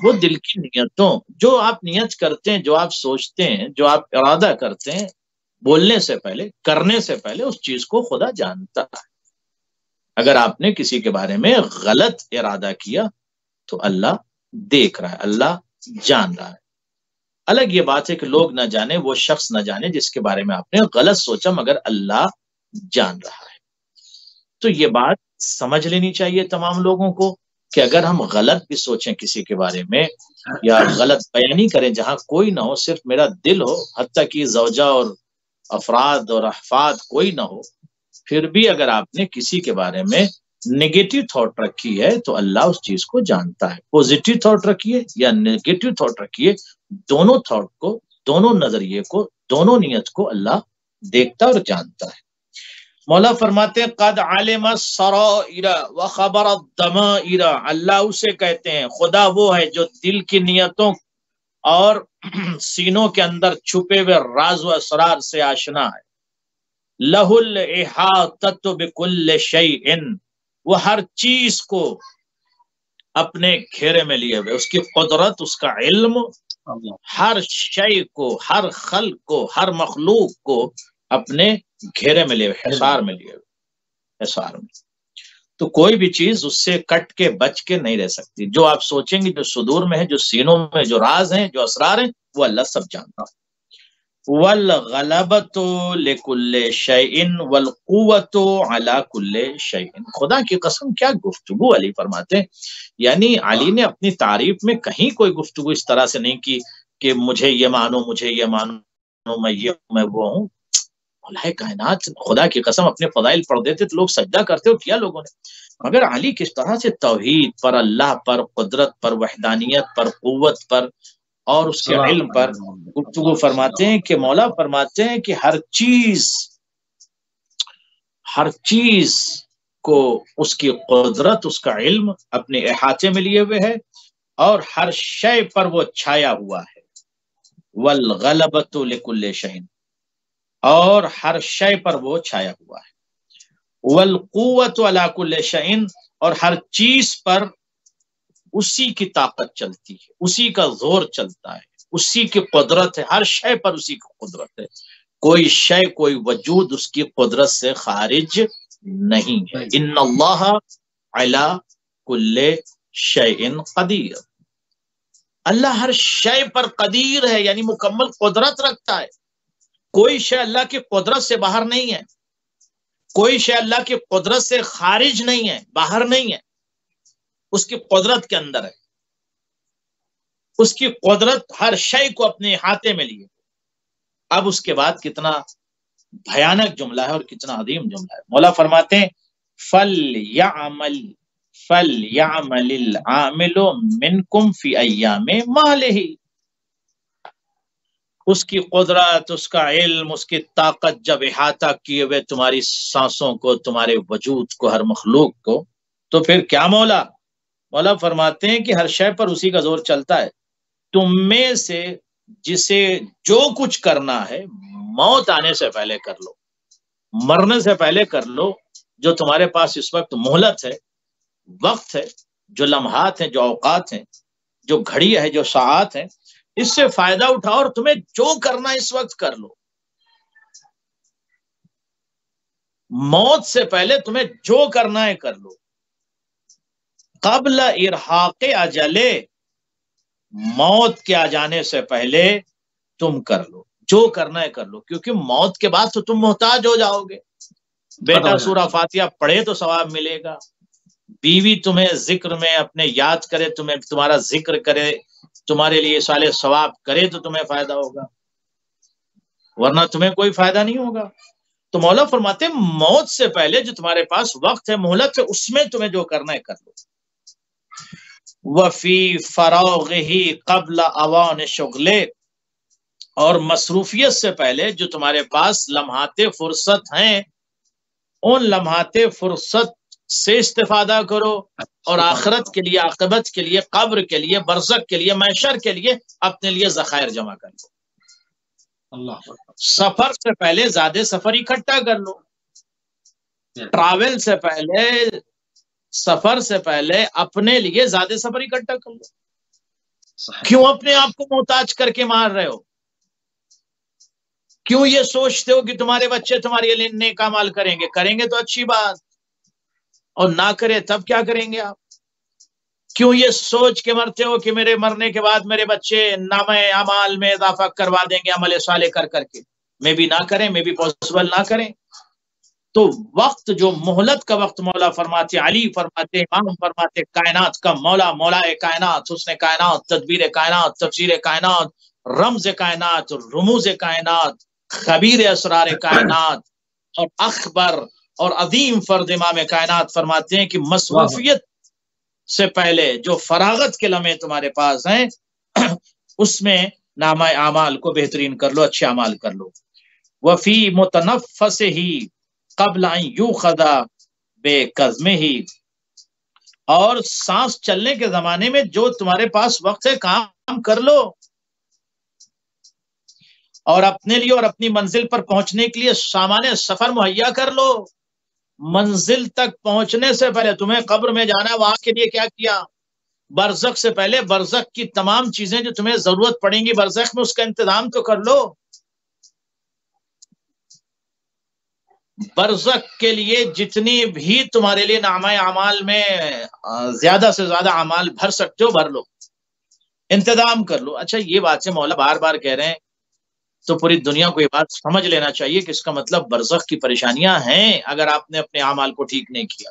[SPEAKER 2] وہ دل کی نیتوں، جو آپ نیت کرتے ہیں، جو آپ سوچتے ہیں، جو آپ ارادہ کرتے ہیں، بولنے سے پہلے، کرنے سے پہلے، اس چیز کو خدا جانتا ہے۔ اگر آپ نے کسی کے بارے میں غلط ارادہ کیا تو اللہ دیکھ رہا ہے، اللہ جان رہا ہے۔ الگ یہ بات ہے کہ لوگ نہ جانے، وہ شخص نہ جانے جس کے بارے میں آپ نے غلط سوچا، مگر اللہ جان رہا ہے۔ تو یہ بات سمجھ لینی چاہیے تمام لوگوں کو کہ اگر ہم غلط بھی سوچیں کسی کے بارے میں، یا غلط بیانی کریں جہاں کوئی نہ ہو، صرف میرا دل ہو، حتیٰ کہ زوجہ اور افراد اور احفاد کوئی نہ ہو، پھر بھی اگر آپ نے کسی کے بارے میں نیگیٹو تھاٹ رکھی ہے تو اللہ اس چیز کو جانتا ہے۔ پوزیٹو تھاٹ رکھیے یا نیگیٹو تھاٹ رکھیے، دونوں تھاٹ کو، دونوں نظریے کو، دونوں نیت کو اللہ دیکھتا اور جانتا ہے۔ مولا فرماتے ہیں قد علم السرائر وخبر الضمائر، اللہ اسے کہتے ہیں، خدا وہ ہے جو دل کی نیتوں اور سینوں کے اندر چھپے ہوئے راز و اسرار سے آشنا ہے۔ لہ الاحاطۃ بکل شیء، وہ ہر چیز کو اپنے گھیرے میں لیے ہوئے، اس کی قدرت، اس کا علم، ہر شے کو، ہر خلق کو، ہر مخلوق کو اپنے گھیرے میں لیے ہوئے، حصار میں لیے ہوئے، حصار میں۔ تو کوئی بھی چیز اس سے کٹ کے بچ کے نہیں رہ سکتی۔ جو آپ سوچیں گے، جو صدور میں ہے، جو سینوں میں جو راز ہیں، جو اسرار ہیں، وہ اللہ سب جانتا ہے۔ والغلبۃ لکل شیء والقوۃ علی کل شیء، خدا کی قسم کیا گفتگو علی فرماتے ہیں۔ یعنی علی نے اپنی تعریف میں کہیں کوئی گفتگو اس طرح سے نہیں کی کہ مجھے یہ مانو، مجھے یہ مانو، میں یہ ہوں، میں وہ ہوں۔ مولا کائنات خدا کی قسم اپنے فضائل پڑھ دیتے تو لوگ سجدہ کرتے، ہو کیا لوگوں نے، مگر علی کس طرح سے توحید پر، اللہ پر، قدرت پر، وحدانیت پر، قوت پر اور اس کے علم پر گفتگو فرماتے ہیں کہ مولا فرماتے ہیں کہ ہر چیز کو اس کی قدرت، اس کا علم اپنے احاطے میں لیے ہوئے ہے، اور ہر شے پر وہ چھایا ہوا ہے۔ والغلبۃ لکل شیء، اور ہر شے پر وہ چھایا ہوا ہے۔ والقوۃ علی کل شیء، اور ہر چیز پر اسی کی طاقت چلتی ہے، اسی کا زور چلتا ہے، اسی کی قدرت ہے، ہر شے پر اسی کی قدرت ہے۔ کوئی شے، کوئی وجود اس کی قدرت سے خارج نہیں ہے۔ ان اللہ علی کل شیء قدیر، اللہ ہر شے پر قدیر ہے، یعنی مکمل قدرت رکھتا ہے۔ کوئی شے اللہ کی قدرت سے باہر نہیں ہے، کوئی شے اللہ کی قدرت سے خارج نہیں ہے، باہر نہیں ہے، اس کی قدرت کے اندر ہے۔ اس کی قدرت ہر شے کو اپنے احاطے میں لیے۔ اب اس کے بعد کتنا بھیانک جملہ ہے اور کتنا عظیم جملہ ہے. مولا فرماتے ہیں فَلْيَعْمَلْ الْعَامِلُ مِنْكُمْ فِي أَيَّامِ مَالِهِ. اس کی قدرت، اس کا علم، اس کی طاقت جب احاطہ کیے ہوئے تمہاری سانسوں کو، تمہارے وجود کو، ہر مخلوق کو، تو پھر کیا مولا فرماتے ہیں کہ ہر شے پر اسی کا زور چلتا ہے. تم میں سے جسے جو کچھ کرنا ہے موت آنے سے پہلے کر لو، مرنے سے پہلے کر لو. جو تمہارے پاس اس وقت مہلت ہے، وقت ہے، جو لمحات ہیں، جو اوقات ہیں، جو گھڑی ہے، جو ساعات ہیں، اس سے فائدہ اٹھاؤ اور تمہیں جو کرنا اس وقت کر لو. موت سے پہلے تمہیں جو کرنا ہے کر لو. قبل ارحاق اجلے، موت کے آ جانے سے پہلے تم کر لو، جو کرنا ہے کر لو، کیونکہ موت کے بعد تو تم محتاج ہو جاؤ گے. بیٹا سورہ فاتحہ پڑھے تو ثواب ملے گا، بیوی تمہیں ذکر میں اپنے یاد کرے، تمہارا ذکر کرے، تمہارے لیے صالح ثواب کرے تو تمہیں فائدہ ہوگا، ورنہ تمہیں کوئی فائدہ نہیں ہوگا. تو مولا فرماتے ہیں موت سے پہلے جو تمہارے پاس وقت ہے، مہلت ہے، اس میں تمہیں جو کرنا ہے کر لو. وفی فراغہ قبل اوان شغلے، اور مصروفیت سے پہلے جو تمہارے پاس لمحات فرصت ہیں، ان لمحات فرصت سے استفادہ کرو اور آخرت کے لیے، عاقبت کے لیے، قبر کے لیے، برزخ کے لیے، محشر کے لیے اپنے لیے ذخائر جمع کر لو.
[SPEAKER 1] اللہ
[SPEAKER 2] سفر سے پہلے زیادہ سفر اکٹھا کر لو. ٹراول سے پہلے، سفر سے پہلے اپنے لیے زیادہ سفر اکٹھا کر لو. کیوں اپنے آپ کو محتاج کر کے مار رہے ہو؟ کیوں یہ سوچتے ہو کہ تمہارے بچے تمہارے لیے نیک اعمال کریں گے تو اچھی بات، اور نہ کرے تب کیا کریں گے آپ؟ کیوں یہ سوچ کے مرتے ہو کہ میرے مرنے کے بعد میرے بچے نامہ اعمال میں اضافہ کروا دیں گے عمل صالح کر کے؟ میں بھی نہ کریں، میں بھی پاسبل نہ کریں. تو وقت جو مہلت کا وقت، مولا فرماتے، علی فرماتے، امام فرماتے، کائنات کا مولا، مولا کائنات، حسن کائنات، تدبیر کائنات، تفسیر کائنات، رمز کائنات، رموز کائنات، خبیر اسرار کائنات اور اخبر اور عظیم فرد امام کائنات فرماتے ہیں کہ مصروفیت سے پہلے جو فراغت کے لمحے تمہارے پاس ہیں، اس میں نامہ اعمال کو بہترین کر لو، اچھے اعمال کر لو. وفی متنفسہ قبل ان یؤخذ بقزمہ، اور سانس چلنے کے زمانے میں جو تمہارے پاس وقت ہے کام کر لو، اور اپنے لیے اور اپنی منزل پر پہنچنے کے لیے سامان سفر مہیا کر لو. منزل تک پہنچنے سے پہلے تمہیں قبر میں جانا ہے، وہاں کے لیے کیا کیا؟ برزخ سے پہلے برزخ کی تمام چیزیں جو تمہیں ضرورت پڑیں گی برزخ میں، اس کا انتظام تو کر لو. برزخ کے لیے جتنی بھی تمہارے لیے نامہ اعمال میں زیادہ سے زیادہ اعمال بھر سکتے ہو بھر لو، انتظام کر لو. اچھا یہ بات سے مولا بار بار کہہ رہے ہیں تو پوری دنیا کو یہ بات سمجھ لینا چاہیے کہ اس کا مطلب برزخ کی پریشانیاں ہیں اگر آپ نے اپنے اعمال کو ٹھیک نہیں کیا.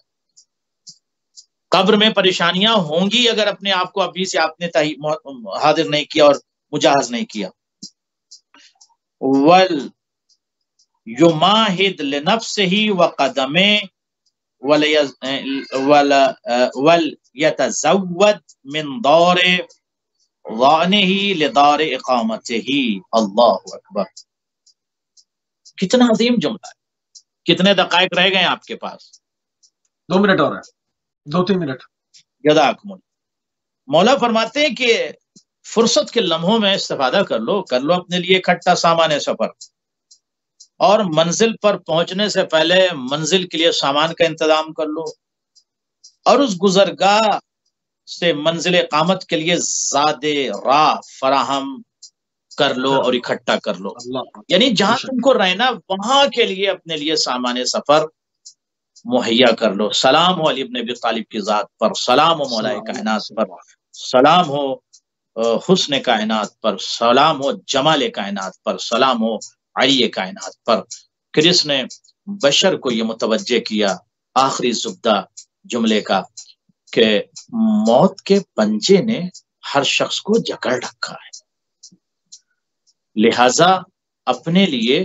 [SPEAKER 2] قبر میں پریشانیاں ہوں گی اگر اپنے آپ کو ابھی سے آپ نے حاضر نہیں کیا اور مجاہز نہیں کیا. وَلْيُمَاهِدْ لِنَفْسِهِ وَقَدَمِهِ وَلْيَتَزَوَّدْ مِنْ دَارِ ظَانِهِ لِدَارِ اقامتِهِ. اللہ اکبر، کتنا عظیم جملہ ہے. کتنے دقائق رہ گئے آپ کے پاس؟
[SPEAKER 1] 2 منٹ اور ہے، 2-3 منٹ.
[SPEAKER 2] جزاکم اللہ. مولا فرماتے ہیں کہ فرصت کے لمحوں میں استفادہ کر لو اپنے لیے اکٹھا سامان سفر، اور منزل پر پہنچنے سے پہلے منزل کے لیے سامان کا انتظام کر لو، اور اس گزرگاہ سے منزل اقامت کے لیے زاد راہ فراہم کر لو اور اکٹھا کر لو. یعنی جہاں تم کو رہنا وہاں کے لیے اپنے لیے سامان سفر مہیا کر لو. سلام ہو علی ابن ابی طالب کی ذات پر، سلام ہو مولا کائنات پر، سلام ہو حسن کائنات پر، سلام ہو جمال کائنات پر، سلام ہو علی کائنات پر، کہ جس نے بشر کو یہ متوجہ کیا آخری زبدہ جملے کا کہ موت کے پنجے نے ہر شخص کو جکڑ رکھا ہے، لہذا اپنے لیے